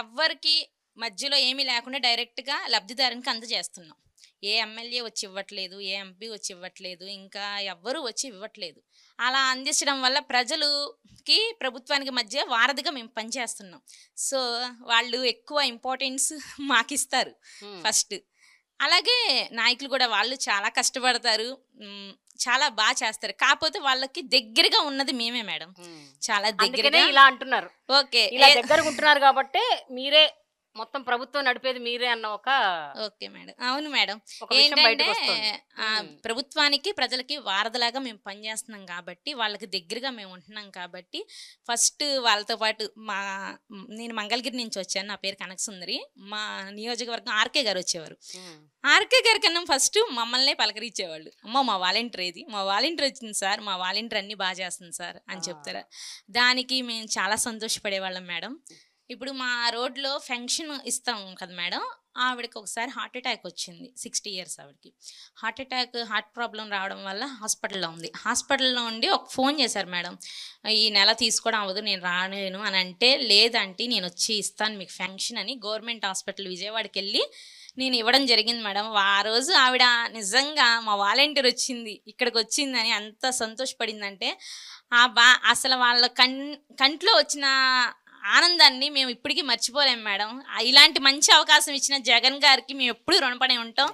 ఎవ్వరికి మధ్యలో ఏమీ లేకుండా డైరెక్ట్గా లబ్ధిదారునికి అందజేస్తున్నాం. ఏ ఎమ్మెల్యే వచ్చి ఇవ్వట్లేదు, ఏ ఎంపీ వచ్చి ఇవ్వట్లేదు, ఇంకా ఎవ్వరూ వచ్చి ఇవ్వట్లేదు. అలా అందించడం వల్ల ప్రజలకి ప్రభుత్వానికి మధ్య వారధిగా మేము పనిచేస్తున్నాం. సో వాళ్ళు ఎక్కువ ఇంపార్టెన్స్ మాకు ఇస్తారు ఫస్ట్. అలాగే నాయకులు కూడా వాళ్ళు చాలా కష్టపడతారు, చాలా బాగా చేస్తారు. కాకపోతే వాళ్ళకి దగ్గరగా ఉన్నది మేమే మేడం, చాలా దగ్గరగా. ఇలా అంటున్నారు. ఓకే, ఇలా దగ్గరగా ఉంటున్నారు కాబట్టి మీరే మొత్తం ప్రభుత్వం నడిపేది మీరే అన్న ఒక. ఓకే మేడం, అవును మేడం. ఏంటంటే ప్రభుత్వానికి ప్రజలకి వారధలాగా మేము పనిచేస్తున్నాం కాబట్టి, వాళ్ళకి దగ్గరగా మేము ఉంటున్నాం కాబట్టి ఫస్ట్ వాళ్ళతో పాటు నేను మంగళగిరి నుంచి వచ్చాను, నా పేరు కనకసుందరి. మా నియోజకవర్గం ఆర్కే గారు వచ్చేవారు. ఆర్కే గారి కన్నా ఫస్ట్ మమ్మల్ని పలకరించేవాళ్ళు. అమ్మ మా వాలంటీర్ ఏది, మా వాలంటీర్ వచ్చింది సార్, మా వాలంటీర్ అన్ని బాగా చేస్తుంది సార్ అని చెప్తారా. దానికి మేము చాలా సంతోషపడేవాళ్ళం మేడం. ఇప్పుడు మా రోడ్లో ఫంక్షన్ ఇస్తాం కదా మేడం, ఆవిడకి ఒకసారి హార్ట్ అటాక్ వచ్చింది. 60 years ఆవిడకి హార్ట్ ప్రాబ్లం రావడం వల్ల హాస్పిటల్లో ఉంది. హాస్పిటల్లో ఉండి ఒక ఫోన్ చేశారు మేడం, ఈ నెల తీసుకోవడం అవ్వదు, నేను రాలేను అని అంటే, లేదంటే నేను వచ్చి ఇస్తాను మీకు ఫంక్షన్ అని గవర్నమెంట్ హాస్పిటల్ విజయవాడకి వెళ్ళి నేను ఇవ్వడం జరిగింది మేడం. ఆ రోజు ఆవిడ నిజంగా మా వాలంటీర్ వచ్చింది ఇక్కడికి వచ్చిందని అంత సంతోషపడిందంటే, అసలు వాళ్ళ కంట్లో వచ్చిన ఆనందాన్ని మేము ఇప్పటికీ మర్చిపోలేము మేడం. ఇలాంటి మంచి అవకాశం ఇచ్చిన జగన్ గారికి మేము ఎప్పుడు రుణపడి ఉంటాం.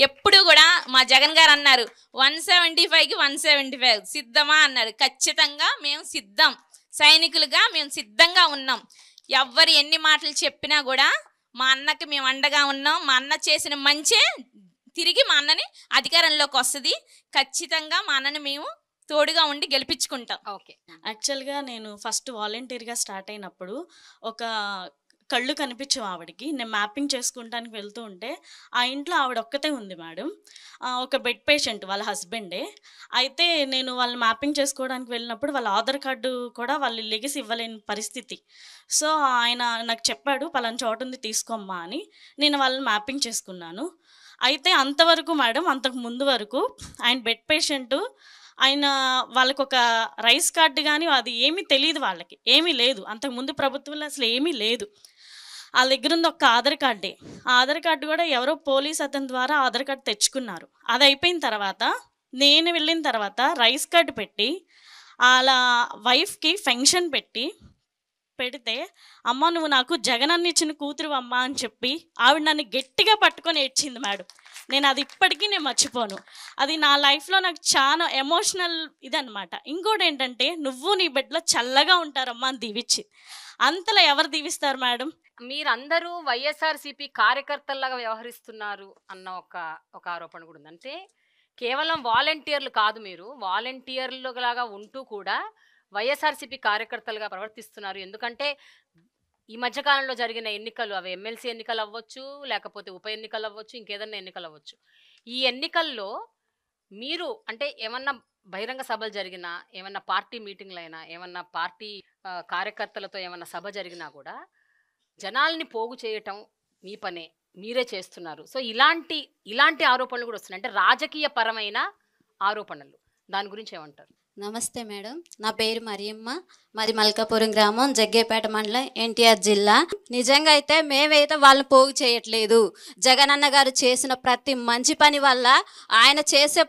ఎప్పుడు కూడా మా జగన్ గారు అన్నారు 175కి 175 సిద్ధమా అన్నారు. ఖచ్చితంగా మేము సిద్ధం, సైనికులుగా మేము సిద్ధంగా ఉన్నాం. ఎవ్వరు ఎన్ని మాటలు చెప్పినా కూడా మా అన్నకి మేము అండగా ఉన్నాం. మా అన్న చేసిన మంచే తిరిగి మా అన్నని అధికారంలోకి వస్తుంది. ఖచ్చితంగా మా అన్నని మేము తోడుగా ఉండి గెలిపించుకుంటాం. ఓకే. యాక్చువల్గా నేను ఫస్ట్ వాలంటీర్గా స్టార్ట్ అయినప్పుడు ఒక కళ్ళు కనిపించవు ఆవిడకి. నేను మ్యాపింగ్ చేసుకుంటానికి వెళ్తూ ఉంటే ఆ ఇంట్లో ఆవిడ ఒక్కతే ఉంది మేడం, ఒక బెడ్ పేషెంట్ వాళ్ళ హస్బెండే. అయితే నేను వాళ్ళని మ్యాపింగ్ చేసుకోవడానికి వెళ్ళినప్పుడు వాళ్ళ ఆధార్ కార్డు కూడా వాళ్ళు లెగిసి ఇవ్వలేని పరిస్థితి. సో ఆయన నాకు చెప్పాడు పలానా చోటు ఉంది తీసుకోమ్మా అని. నేను వాళ్ళని మ్యాపింగ్ చేసుకున్నాను. అయితే అంతవరకు మేడం, అంతకు ముందు వరకు ఆయన బెడ్ పేషెంటు, ఆయన వాళ్ళకు ఒక రైస్ కార్డు కానీ అది ఏమీ తెలియదు, వాళ్ళకి ఏమీ లేదు. అంతకుముందు ప్రభుత్వంలో అసలు ఏమీ లేదు. వాళ్ళ దగ్గర ఉంది ఒక ఆధార్ కార్డే. ఆ ఆధార్ కార్డు కూడా ఎవరో పోలీస్ అతని ద్వారా ఆధార్ కార్డు తెచ్చుకున్నారు. అది అయిపోయిన తర్వాత నేను వెళ్ళిన తర్వాత రైస్ కార్డు పెట్టి వాళ్ళ వైఫ్కి ఫంక్షన్ పెడితే, అమ్మ నువ్వు నాకు జగన్ అన్న ఇచ్చిన కూతురు అమ్మ అని చెప్పి ఆవిడ నన్ను గట్టిగా పట్టుకొని ఏడ్చింది మేడం. నేను అది ఇప్పటికీ నేను మర్చిపోను. అది నా లైఫ్లో నాకు చాలా ఎమోషనల్ ఇదనమాట. ఇంకోటి ఏంటంటే, నువ్వు నీ బిడ్డలో చల్లగా ఉంటారమ్మా అని దీవిచ్చి. అంతలా ఎవరు దీవిస్తారు మేడం? మీరందరూ వైఎస్ఆర్సీపీ కార్యకర్తల్లాగా వ్యవహరిస్తున్నారు అన్న ఒక ఆరోపణ కూడా ఉంది. అంటే కేవలం వాలంటీర్లు కాదు, మీరు వాలంటీర్లు లాగా ఉంటూ కూడా వైఎస్ఆర్సీపీ కార్యకర్తలుగా ప్రవర్తిస్తున్నారు. ఎందుకంటే ఈ మధ్యకాలంలో జరిగిన ఎన్నికలు, అవి ఎమ్మెల్సీ ఎన్నికలు అవ్వచ్చు, లేకపోతే ఉప ఎన్నికలు అవ్వచ్చు, ఇంకేదన్నా ఎన్నికలు అవ్వచ్చు. ఈ ఎన్నికల్లో మీరు అంటే ఏమన్నా బహిరంగ సభలు జరిగినా, ఏమన్నా పార్టీ మీటింగ్లైనా, ఏమన్నా పార్టీ కార్యకర్తలతో ఏమన్నా సభ జరిగినా కూడా జనాల్ని పోగు చేయటం మీ పనే, మీరే చేస్తున్నారు. సో ఇలాంటి ఆరోపణలు కూడా వస్తున్నాయి, అంటే రాజకీయ పరమైన ఆరోపణలు. దాని గురించి ఏమంటారు? నమస్తే మేడం, నా పేరు మరియమ్మ, మాది మల్కాపురం గ్రామం, జగ్గేపేట మండలం, ఎన్టీఆర్ జిల్లా. నిజంగా అయితే మేమైతే వాళ్ళని పోగు చేయట్లేదు. జగనన్న గారు చేసిన ప్రతి మంచి పని వల్ల, ఆయన చేసే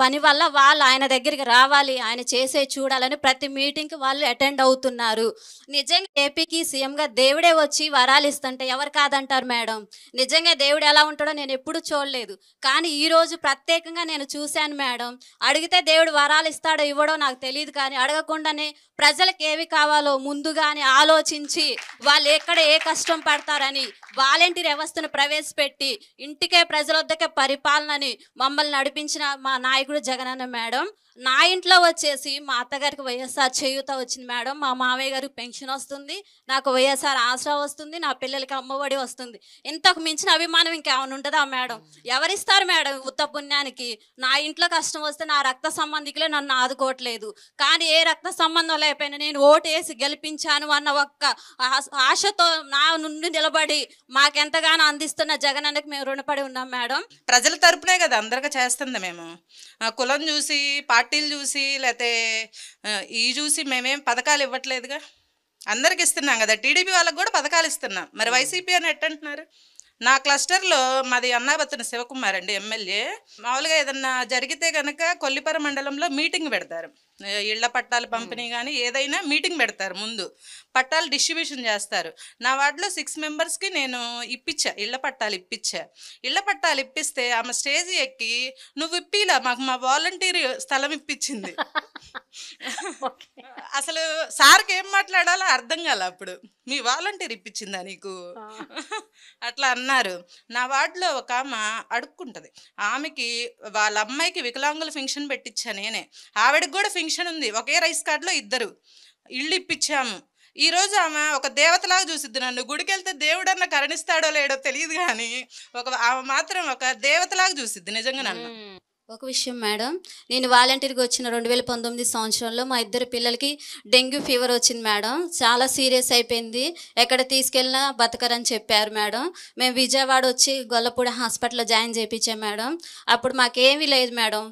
పని వల్ల వాళ్ళు ఆయన దగ్గరికి రావాలి, ఆయన చేసే చూడాలని ప్రతి మీటింగ్కి వాళ్ళు అటెండ్ అవుతున్నారు. నిజంగా ఏపీకి సీఎంగా దేవుడే వచ్చి వరాలు ఇస్తుంటే ఎవరు కాదంటారు మేడం? నిజంగా దేవుడు ఎలా ఉంటాడో నేను ఎప్పుడు చూడలేదు, కానీ ఈరోజు ప్రత్యేకంగా నేను చూశాను మేడం. అడిగితే దేవుడు వరాలు ఇస్తాడో ఇవ్వడో నాకు తెలియదు, కానీ అడగకుండానే ప్రజలకు ఏవి కావాలో ముందుగానే ఆలోచించి వాళ్ళు ఎక్కడ ఏ కష్టం పడతారని వాలంటీర్ వ్యవస్థను ప్రవేశపెట్టి ఇంటికే ప్రజల వద్దకే పరిపాలనని మమ్మల్ని నడిపించిన మా నాయకుడు జగనన్న మేడం. నా ఇంట్లో వచ్చేసి మా అత్తగారికి వైఎస్ఆర్ చేయూత వచ్చింది మేడం, మా మామయ్య గారికి పెన్షన్ వస్తుంది, నాకు వైఎస్ఆర్ ఆసరా వస్తుంది, నా పిల్లలకి అమ్మఒడి వస్తుంది. ఇంతకు మించిన అభిమానం ఇంకేమైనా ఉంటుందా మేడం? ఎవరిస్తారు మేడం ఉత్త పుణ్యానికి? నా ఇంట్లో కష్టం వస్తే నా రక్త సంబంధికులే నన్ను ఆదుకోవట్లేదు, కానీ ఏ రక్త సంబంధం లేకపోయినా నేను ఓటేసి గెలిపించాను అన్న ఒక్క ఆశతో నా నుండి నిలబడి మాకెంతగానో అందిస్తున్న జగనన్నకి మేము రుణపడి ఉన్నాం మేడం. ప్రజల తరపునే కదా అందరికీ చేస్తుంది. మేము కులం చూసి, పార్టీలు చూసి, లేకపోతే ఈ చూసి మేమేం పథకాలు ఇవ్వట్లేదుగా, అందరికి ఇస్తున్నాం కదా. టీడీపీ వాళ్ళకి కూడా పథకాలు ఇస్తున్నాం, మరి వైసీపీ అని ఎట్టంటున్నారు? నా క్లస్టర్లో మాది అన్నాబత్తున శివకుమార్ అండి, ఎమ్మెల్యే. మామూలుగా ఏదన్నా జరిగితే కనుక కొల్లిపర మండలంలో మీటింగ్ పెడతారు, ఇళ్ల పట్టాలు పంపిణీ కానీ ఏదైనా మీటింగ్ పెడతారు, ముందు పట్టాలు డిస్ట్రిబ్యూషన్ చేస్తారు. నా వార్డులో 6 మెంబర్స్కి నేను ఇప్పించా, ఇళ్ల పట్టాలు ఇప్పించా. ఇళ్ల పట్టాలు ఇప్పిస్తే ఆమె స్టేజ్ ఎక్కి నువ్వు ఇప్పిలా, మాకు మా వాలంటీర్ స్థలం ఇప్పించింది. అసలు సార్కి ఏం మాట్లాడాలో అర్థం కాల. అప్పుడు మీ వాలంటీర్ ఇప్పించిందా నీకు అట్లా అన్నారు. నా వార్డులో ఒక ఆమె అడుక్కుంటుంది, ఆమెకి వాళ్ళ అమ్మాయికి వికలాంగుల ఫంక్షన్ పెట్టించా నేనే, ఆవిడకి కూడా ఫంక్షన్ ఉంది, ఒకే రైస్ కార్డులో 2 ఇళ్ళు ఇప్పించాము. ఈరోజు ఆమె ఒక దేవతలాగా చూసిద్ది నన్ను. గుడికి వెళ్తే దేవుడన్న కరుణిస్తాడో లేడో తెలియదు, కానీ ఆమె మాత్రం ఒక దేవతలాగా చూసిద్ది నిజంగా నన్ను. ఒక విషయం మేడం, నేను వాలంటీర్గా వచ్చిన 2019 సంవత్సరంలో మా 2 పిల్లలకి డెంగ్యూ ఫీవర్ వచ్చింది మేడం. చాలా సీరియస్ అయిపోయింది, ఎక్కడ తీసుకెళ్ళినా బతకరని చెప్పారు మేడం. మేము విజయవాడ వచ్చి గొల్లపూడి హాస్పిటల్లో జాయిన్ చేయించాం మేడం. అప్పుడు మాకేమీ లేదు మేడం,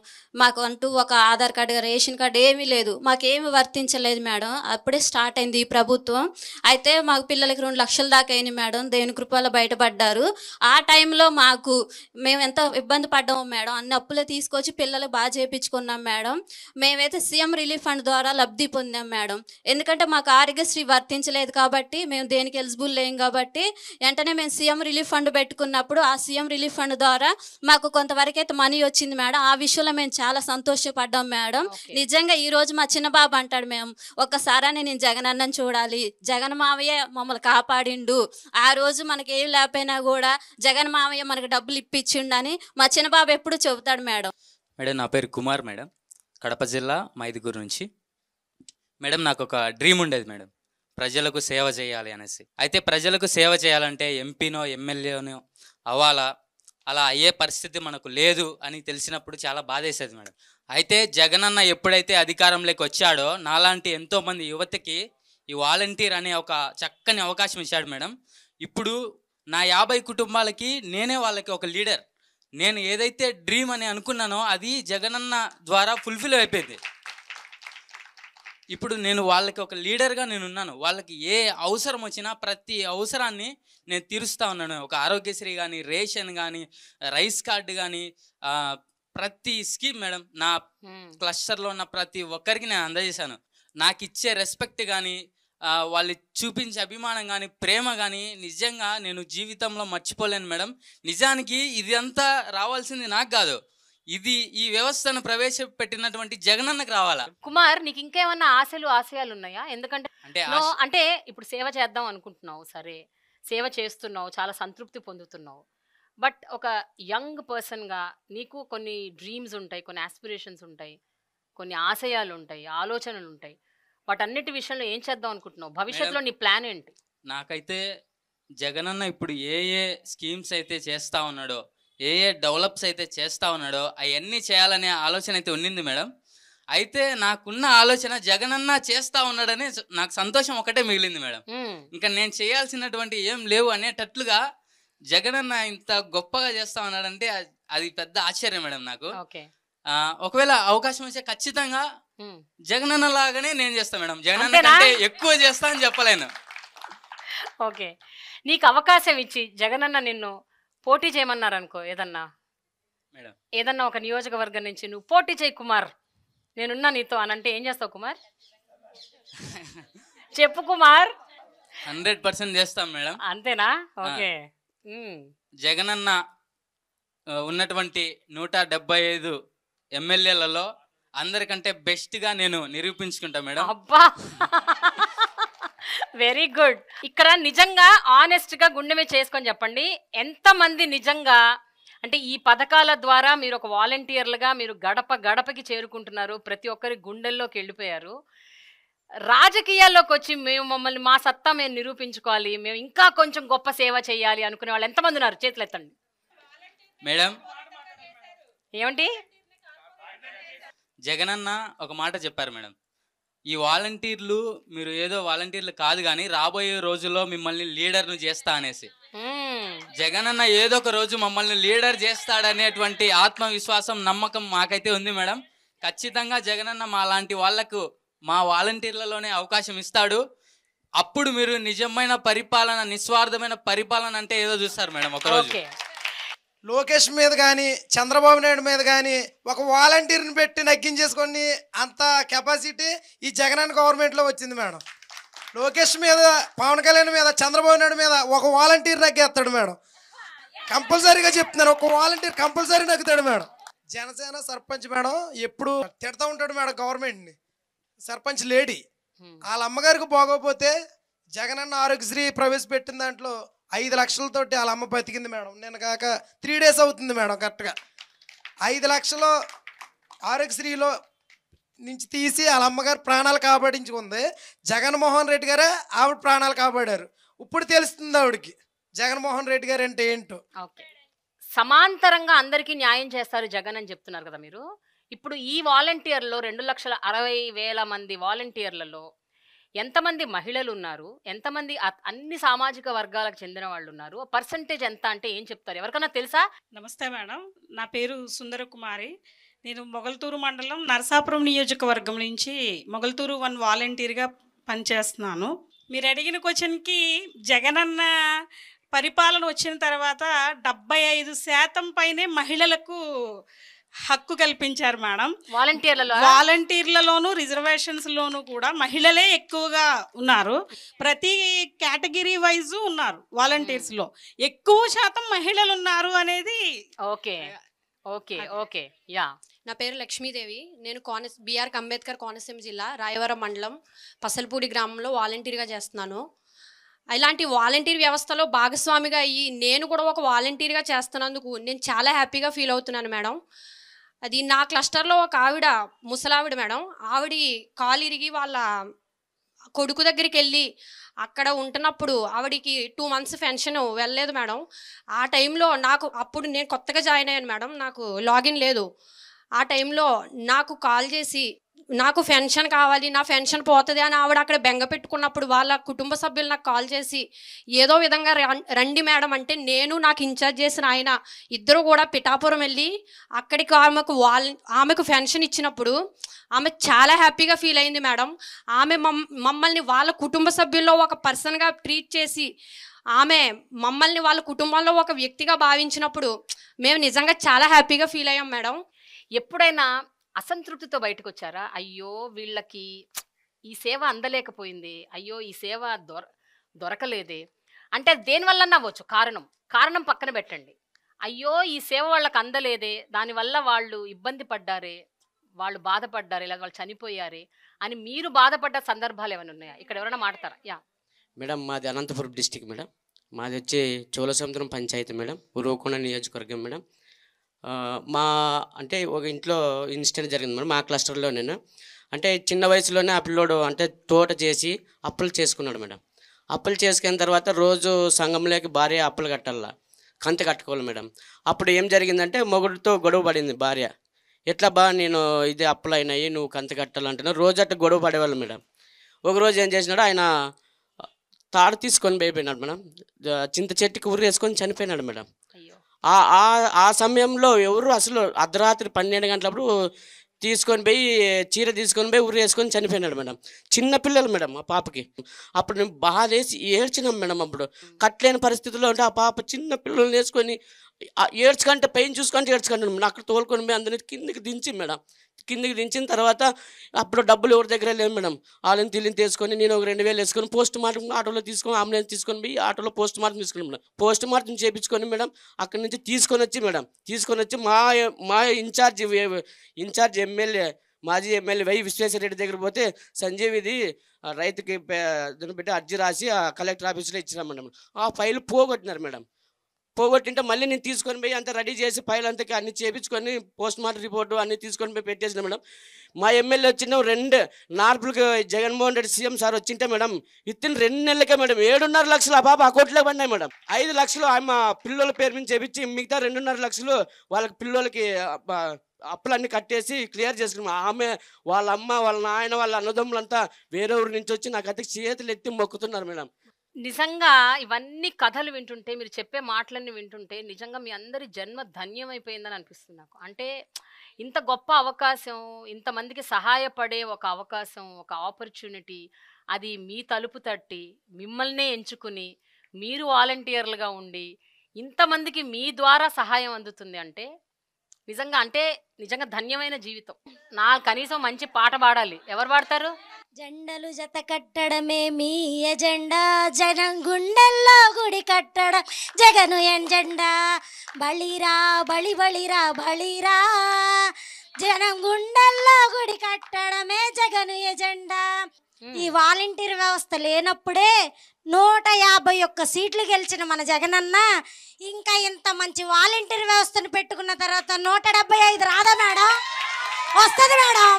మాకు అంటూ ఒక ఆధార్ కార్డు, రేషన్ కార్డు ఏమీ లేదు, మాకేమీ వర్తించలేదు మేడం. అప్పుడే స్టార్ట్ అయింది ఈ ప్రభుత్వం. అయితే మాకు పిల్లలకి 2 లక్షల దాకా అయినాయి మేడం, దేవుని కృపలో బయటపడ్డారు. ఆ టైంలో మేము ఎంత ఇబ్బంది పడ్డాము మేడం, అన్ని అప్పులే తీసుకొచ్చి పిల్లలు బాగా చేయించుకున్నాం మేడం. మేమైతే సీఎం రిలీఫ్ ఫండ్ ద్వారా లబ్ధి పొందాం మేడం. ఎందుకంటే మాకు ఆరోగ్యశ్రీ వర్తించలేదు కాబట్టి, మేము దేనికి ఎలిజిబుల్ లేం కాబట్టి, వెంటనే మేము సీఎం రిలీఫ్ ఫండ్ పెట్టుకున్నప్పుడు ఆ సీఎం రిలీఫ్ ఫండ్ ద్వారా మాకు కొంతవరకు అయితే మనీ వచ్చింది మేడం. ఆ విషయంలో మేము చాలా సంతోషపడ్డాం మేడం. నిజంగా ఈ రోజు మా చిన్న బాబు అంటాడు, మేము ఒక్కసారి నేను జగనన్నను చూడాలి, జగన్ మావయ్య మమ్మల్ని కాపాడిండు, ఆ రోజు మనకి ఏం లేకపోయినా కూడా జగన్ మావయ్య మనకు డబ్బులు ఇప్పించిండని మా చిన్న బాబు ఎప్పుడు చెబుతాడు మేడం. మేడం నా పేరు కుమార్ మేడం, కడప జిల్లా మైదుగురు నుంచి. మేడం నాకు ఒక డ్రీమ్ ఉండేది మేడం, ప్రజలకు సేవ చేయాలి అనేసి. అయితే ప్రజలకు సేవ చేయాలంటే ఎంపీనో ఎమ్మెల్యేనో అవ్వాలా, అలా అయ్యే పరిస్థితి మనకు లేదు అని తెలిసినప్పుడు చాలా బాధేసేది మేడం. అయితే జగనన్న ఎప్పుడైతే అధికారంలోకి వచ్చాడో నాలాంటి ఎంతోమంది యువతకి ఈ వాలంటీర్ అనే ఒక చక్కని అవకాశం ఇచ్చాడు మేడం. ఇప్పుడు నా 50 కుటుంబాలకి నేనే వాళ్ళకి ఒక లీడర్. నేను ఏదైతే డ్రీమ్ అని అనుకున్నానో అది జగనన్న ద్వారా ఫుల్ఫిల్ అయిపోయింది. ఇప్పుడు నేను వాళ్ళకి ఒక లీడర్గా నేను ఉన్నాను. వాళ్ళకి ఏ అవసరం వచ్చినా ప్రతి అవసరాన్ని నేను తీరుస్తూ ఉన్నాను. ఒక ఆరోగ్యశ్రీ కానీ, రేషన్ కానీ, రైస్ కార్డు కానీ, ప్రతి స్కీమ్ మేడం నా క్లస్టర్లో ఉన్న ప్రతి ఒక్కరికి నేను అందజేశాను. నాకు ఇచ్చే రెస్పెక్ట్ కానీ, వాళ్ళు చూపించే అభిమానం కానీ, ప్రేమ కానీ నిజంగా నేను జీవితంలో మర్చిపోలేను మేడం. నిజానికి ఇది రావాల్సింది నాకు కాదు, ఇది ఈ వ్యవస్థను ప్రవేశపెట్టినటువంటి జగనన్నకు రావాలా. కుమార్, నీకు ఇంకేమన్నా ఆశయాలు ఉన్నాయా? ఎందుకంటే అంటే ఇప్పుడు సేవ చేద్దాం అనుకుంటున్నావు, సరే సేవ చేస్తున్నావు, చాలా సంతృప్తి పొందుతున్నావు, బట్ ఒక యంగ్ పర్సన్గా నీకు కొన్ని డ్రీమ్స్ ఉంటాయి, కొన్ని ఆస్పిరేషన్స్ ఉంటాయి, కొన్ని ఆశయాలు ఉంటాయి, ఆలోచనలు ఉంటాయి. వాటన్నిటి విషయంలో ఏం చేద్దాం అనుకుంటున్నావు? భవిష్యత్తులో నీ ప్లాన్ ఏంటి? నాకైతే జగనన్న ఇప్పుడు ఏ ఏ స్కీమ్స్ అయితే చేస్తూ ఉన్నాడో, ఏ ఏ డెవలప్స్ అయితే చేస్తూ ఉన్నాడో అవన్నీ చేయాలనే ఆలోచన అయితే ఉండింది మేడం. అయితే నాకున్న ఆలోచన జగనన్న చేస్తూ ఉన్నాడని నాకు సంతోషం ఒకటే మిగిలింది మేడం. ఇంకా నేను చేయాల్సినటువంటి ఏం లేవు అనేటట్లుగా జగనన్న ఇంత గొప్పగా చేస్తూ ఉన్నాడంటే అది పెద్ద ఆశ్చర్యం మేడం నాకు. ఒకవేళ అవకాశం వస్తే ఖచ్చితంగా జగనన్న లాగానే నేను చేస్తాను మేడం. జగనన్న కంటే ఎక్కువ చేస్తా అని చెప్పలేను. ఓకే, నీకు అవకాశం ఇచ్చి జగనన్న నిన్ను పోటీ చేయమన్నారు అనుకో, ఏదన్నా ఒక నియోజకవర్గం నుంచి నువ్వు పోటీ చేయి కుమార్, నేనున్నా నీతో అని అంటే ఏం చేస్తావు కుమార్? చెప్పు కుమార్. 100% చేస్తాం మేడం. అంతేనా? ఓకే. జగనన్న ఉన్నటువంటి 175 ఎమ్మెల్యేలలో అందరికంటే బెస్ట్గా నేను నిరూపించుకుంటా మేడం. అబ్బా, వెరీ గుడ్. ఇక్కడ నిజంగా ఆనెస్ట్గా గుండె మీద చేసుకొని చెప్పండి, ఎంతమంది నిజంగా అంటే ఈ పథకాల ద్వారా మీరు ఒక వాలంటీర్లుగా మీరు గడప గడపకి చేరుకుంటున్నారు, ప్రతి ఒక్కరి గుండెల్లోకి వెళ్ళిపోయారు. రాజకీయాల్లోకి వచ్చి మమ్మల్ని మా సత్తా మేము నిరూపించుకోవాలి, మేము ఇంకా కొంచెం గొప్ప సేవ చేయాలి అనుకునే వాళ్ళు ఎంతమంది ఉన్నారు? చేతులు ఎత్తండి మేడం. ఏమండి? జగనన్న ఒక మాట చెప్పారు మేడం, ఈ వాలంటీర్లు మీరు ఏదో వాలంటీర్లు కాదు కానీ రాబోయే రోజుల్లో మిమ్మల్ని లీడర్ను చేస్తా అనేసి. జగనన్న ఏదో ఒక రోజు మమ్మల్ని లీడర్ చేస్తాడనేటువంటి ఆత్మవిశ్వాసం, నమ్మకం మాకైతే ఉంది మేడం. ఖచ్చితంగా జగనన్న మా లాంటి వాళ్లకు మా వాలంటీర్లలోనే అవకాశం ఇస్తాడు. అప్పుడు మీరు నిజమైన పరిపాలన, నిస్వార్థమైన పరిపాలన అంటే ఏదో చూస్తారు మేడం ఒకరోజు. లోకేష్ మీద కానీ చంద్రబాబు నాయుడు మీద కానీ ఒక వాలంటీర్ని పెట్టి నగ్గించేసుకొని అంత కెపాసిటీ ఈ జగనన్న గవర్నమెంట్లో వచ్చింది మేడం. లోకేష్ మీద, పవన్ కళ్యాణ్ మీద, చంద్రబాబు నాయుడు మీద ఒక వాలంటీర్ నగ్గేస్తాడు మేడం. కంపల్సరీగా చెప్తున్నాను, ఒక వాలంటీర్ కంపల్సరీ నగ్గుతాడు మేడం. జనసేన సర్పంచ్ మేడం ఎప్పుడు తిడతా ఉంటాడు మేడం గవర్నమెంట్ని. సర్పంచ్ లేడీ వాళ్ళ అమ్మగారికి బాగోపోతే జగనన్న ఆరోగ్యశ్రీ ప్రవేశపెట్టిన దాంట్లో 5 లక్షలతోటి వాళ్ళ అమ్మ బతికింది మేడం. నేను కాక 3 days అవుతుంది మేడం. కరెక్ట్గా 5 లక్షలు ఆరోగ్యశ్రీలో నుంచి తీసి వాళ్ళ అమ్మగారు ప్రాణాలు కాపాడించుకుంది. జగన్మోహన్ రెడ్డి గారే ఆవిడ ప్రాణాలు కాపాడారు. ఇప్పుడు తెలుస్తుంది ఆవిడకి జగన్మోహన్ రెడ్డి గారు అంటే ఏంటో. సమాంతరంగా అందరికీ న్యాయం చేస్తారు జగన్ అని చెప్తున్నారు కదా మీరు. ఇప్పుడు ఈ వాలంటీర్లో 2,60,000 మంది వాలంటీర్లలో ఎంతమంది మహిళలు ఉన్నారు, ఎంతమంది అన్ని సామాజిక వర్గాలకు చెందిన వాళ్ళు ఉన్నారు, పర్సంటేజ్ ఎంత అంటే ఏం చెప్తారు? ఎవరికైనా తెలుసా? నమస్తే మేడం, నా పేరు సుందరకుమారి. నేను మొగల్తూరు మండలం నరసాపురం నియోజకవర్గం నుంచి మొగల్తూరు 1 వాలంటీర్గా పనిచేస్తున్నాను. మీరు అడిగిన క్వశ్చన్కి జగనన్న పరిపాలన వచ్చిన తర్వాత 75% పైనే మహిళలకు హక్కు కల్పించారు మేడం. వాలంటీర్లలోను రిజర్వేషన్స్లోను కూడా మహిళలే ఎక్కువగా ఉన్నారు. ప్రతి కేటగిరీ వైజు ఉన్నారు వాలంటీర్స్లో, ఎక్కువ శాతం మహిళలు ఉన్నారు అనేది. Okay okay okay yeah. నా పేరు లక్ష్మీదేవి. నేను బిఆర్ అంబేద్కర్ కోనసీమ జిల్లా రాయవరం మండలం పసలపూడి గ్రామంలో వాలంటీర్గా చేస్తున్నాను. ఇలాంటి వాలంటీర్ వ్యవస్థలో భాగస్వామిగా అయ్యి నేను కూడా ఒక వాలంటీర్గా చేస్తున్నందుకు నేను చాలా హ్యాపీగా ఫీల్ అవుతున్నాను మేడం. అది నా క్లస్టర్లో ఒక ఆవిడ, ముసలావిడ మేడం, ఆవిడ కాలు ఇరిగి వాళ్ళ కొడుకు దగ్గరికి వెళ్ళి అక్కడ ఉంటున్నప్పుడు ఆవిడికి 2 months పెన్షన్ వెళ్ళలేదు మేడం. ఆ టైంలో నాకు, అప్పుడు నేను కొత్తగా జాయిన్ అయ్యాను మేడం, నాకు లాగిన్ లేదు. ఆ టైంలో నాకు కాల్ చేసి నాకు పెన్షన్ కావాలి, నా పెన్షన్ పోతుంది అని ఆవిడ అక్కడ బెంగ పెట్టుకున్నప్పుడు వాళ్ళ కుటుంబ సభ్యులు నాకు కాల్ చేసి ఏదో విధంగా రండి మేడం అంటే, నేను నాకు ఇన్ఛార్జ్ చేసిన ఆయన ఇద్దరు కూడా పిఠాపురం వెళ్ళి అక్కడికి ఆమెకు పెన్షన్ ఇచ్చినప్పుడు ఆమె చాలా హ్యాపీగా ఫీల్ అయింది మేడం. ఆమె మమ్మల్ని వాళ్ళ కుటుంబ సభ్యుల్లో ఒక పర్సన్గా ట్రీట్ చేసి ఆమె మమ్మల్ని వాళ్ళ కుటుంబంలో ఒక వ్యక్తిగా భావించినప్పుడు మేము నిజంగా చాలా హ్యాపీగా ఫీల్ అయ్యాం మేడం. ఎప్పుడైనా అసంతృప్తితో బయటకు వచ్చారా? అయ్యో వీళ్ళకి ఈ సేవ అందలేకపోయింది, అయ్యో ఈ సేవ దొరకలేదే అంటే దేనివల్ల అవ్వచ్చు, కారణం పక్కన పెట్టండి. అయ్యో ఈ సేవ వాళ్ళకి అందలేదే, దానివల్ల వాళ్ళు ఇబ్బంది పడ్డారే, వాళ్ళు బాధపడ్డారే, లేదా వాళ్ళు చనిపోయారే అని మీరు బాధపడ్డ సందర్భాలు ఏమైనా ఉన్నాయా? ఇక్కడ ఎవరైనా మాట్లాడతారా? యా మేడం, మాది అనంతపురం డిస్టిక్ మేడం. మాది వచ్చి చోళసముద్రం పంచాయతీ మేడం, ఉరవకొండ నియోజకవర్గం మేడం. మా అంటే ఒక ఇంట్లో ఇన్సిడెంట్ జరిగింది మేడం, మా క్లస్టర్లో. నేను అంటే చిన్న వయసులోనే ఆ పిల్లోడు అంటే తోట చేసి అప్పులు చేసుకున్నాడు మేడం. అప్పులు చేసుకున్న తర్వాత రోజు సంఘంలోకి భార్య అప్పులు కట్టాల, కంత కట్టుకోవాలి మేడం. అప్పుడు ఏం జరిగిందంటే మొగుడితో గొడవ పడింది భార్య. ఎట్లా బా నేను ఇది అప్పులు అయినాయి, నువ్వు కంత కట్టాలంటున్నావు, రోజు అట్లా గొడవ పడేవాళ్ళు మేడం. ఒకరోజు ఏం చేసినాడు, ఆయన తాడు తీసుకొని పోయిపోయినాడు మేడం, చింత చెట్టుకి ఉరి వేసుకొని చనిపోయినాడు మేడం. ఆ సమయంలో ఎవరు అసలు అర్ధరాత్రి 12 గంటలప్పుడు తీసుకొని పోయి చీర తీసుకొని పోయి ఉరి వేసుకొని చనిపోయినాడు మేడం. చిన్న పిల్లలు మేడం ఆ పాపకి. అప్పుడు నేను బాధ వేసి ఏడ్చినాం మేడం. అప్పుడు కట్టలేని పరిస్థితుల్లో ఉంటే ఆ పాప చిన్న పిల్లల్ని వేసుకొని ఏడ్చుకుంటే పెయిన్ చూసుకుంటే ఏడ్చుకుంటాను మేడం. అక్కడ తోలుకొని పోయి అందరినీ కిందికి దించి మేడం, కిందికి దించిన తర్వాత అప్పుడు డబ్బులు ఎవరి దగ్గర లేవు మేడం. వాళ్ళని తిల్లిని తీసుకొని నేను ఒక 2000 వేసుకొని పోస్ట్ మార్టం ఆటోలో తీసుకొని అంబులెన్స్ తీసుకొని పోయి ఆటోలో పోస్ట్ మార్టం తీసుకున్నాం మేడం. పోస్ట్ మార్టం చేయించుకొని మేడం అక్కడి నుంచి తీసుకొని వచ్చి మా ఇన్ఛార్జ్ ఎమ్మెల్యే, మాజీ ఎమ్మెల్యే వై విశ్వేశ్వరరెడ్డి దగ్గర పోతే సంజీవ్ ఇది రైతుకి దీన్ని పెట్టి అర్జీ రాసి ఆ కలెక్టర్ ఆఫీస్లో ఇచ్చినాం మేడం. ఆ ఫైల్ పోగొట్టినారు మేడం. పోగొట్టింటే మళ్ళీ నేను తీసుకొని పోయి అంతా రెడీ చేసి ఫైల్ అంతా అన్ని చేయించుకొని పోస్ట్ మార్టం రిపోర్టు అన్నీ తీసుకొని పోయి పెట్టేసిన మేడం. మా ఎమ్మెల్యే వచ్చిన 2 నార్పులకి జగన్మోహన్ రెడ్డి సీఎం సార్ వచ్చింటే మేడం ఇత్తిన 2 నెలలకే మేడం 7.5 లక్షలు ఆ పాప అకౌంట్లో పడినాయి మేడం. 5 లక్షలు ఆమె పిల్లల పేరు మీద చేపించి మిగతా 2.5 లక్షలు వాళ్ళకి పిల్లలకి అప్పులన్నీ కట్టేసి క్లియర్ చేసుకున్నాం. ఆమె వాళ్ళ అమ్మ, వాళ్ళ నాయన, వాళ్ళ అన్నదమ్ములంతా వేరే ఊరి నుంచి వచ్చి నాకు అతికి చేతులు ఎత్తి మొక్కుతున్నారు మేడం. నిజంగా ఇవన్నీ కథలు వింటుంటే, మీరు చెప్పే మాటలన్నీ వింటుంటే నిజంగా మీ అందరి జన్మ ధన్యమైపోయిందని అనిపిస్తుంది నాకు. అంటే ఇంత గొప్ప అవకాశం, ఇంతమందికి సహాయపడే ఒక అవకాశం, ఒక ఆపర్చునిటీ, అది మీ తలుపు తట్టి మిమ్మల్నే ఎంచుకుని మీరు వాలంటీర్లుగా ఉండి ఇంతమందికి మీ ద్వారా సహాయం అందుతుంది అంటే నిజంగా ధన్యమైన జీవితం. నా కనీసం మంచి పాట పాడాలి. ఎవరు పాడతారు? జెండలు జత కట్టడమే మీ ఎజెండా, జనం గుండెల్లో గుడి కట్టడం జగను ఎజెండా. బలిరా బలి బలిరా బలిరా, జనం గుండెల్లో గుడి కట్టడమే జగను ఎజెండా. ఈ వాలంటీర్ వ్యవస్థ లేనప్పుడే 151 సీట్లు గెలిచిన మన జగనన్న ఇంకా ఇంత మంచి వాలంటీర్ వ్యవస్థను పెట్టుకున్న తర్వాత 175 రాదా మేడం? వస్తుంది మేడం,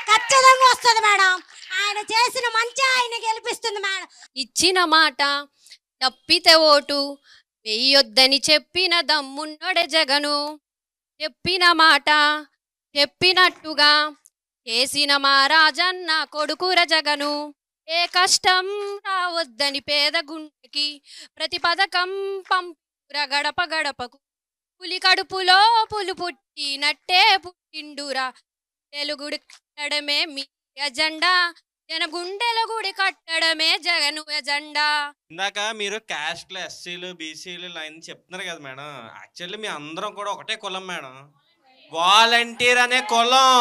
ఖచ్చితంగా వస్తుంది మేడం. ఆయన చేసిన మంచి ఆయన గెలిపిస్తుంది మేడం. ఇచ్చిన మాట తప్పితే ఓటు వెయ్యొద్దని చెప్పిన దమ్మున్నోడే జగను. చెప్పిన మాట చెప్పినట్టుగా చేసిన మా రాజన్న కొడుకుర జగను. ఏ కష్టం రావద్దని పేద గుండెకి ప్రతి పథకం పంపుర గడప గడపకు. పులి కడుపులో పులు పుట్టినట్టే పుట్టిండురా. తెలుగుడి కట్టడమే మీ ఎజెండా, జన గుండెల గుడి కట్టడమే జగను ఎజెండా. ఇందాక మీరు క్యాస్ట్లు, ఎస్సీలు, బీసీలు లైన్ చెప్తున్నారు కదా మేడం. యాక్చువల్లీ మీ అందరం కూడా ఒకటే కులం మేడం, వాలంటీర్ అనే కులం.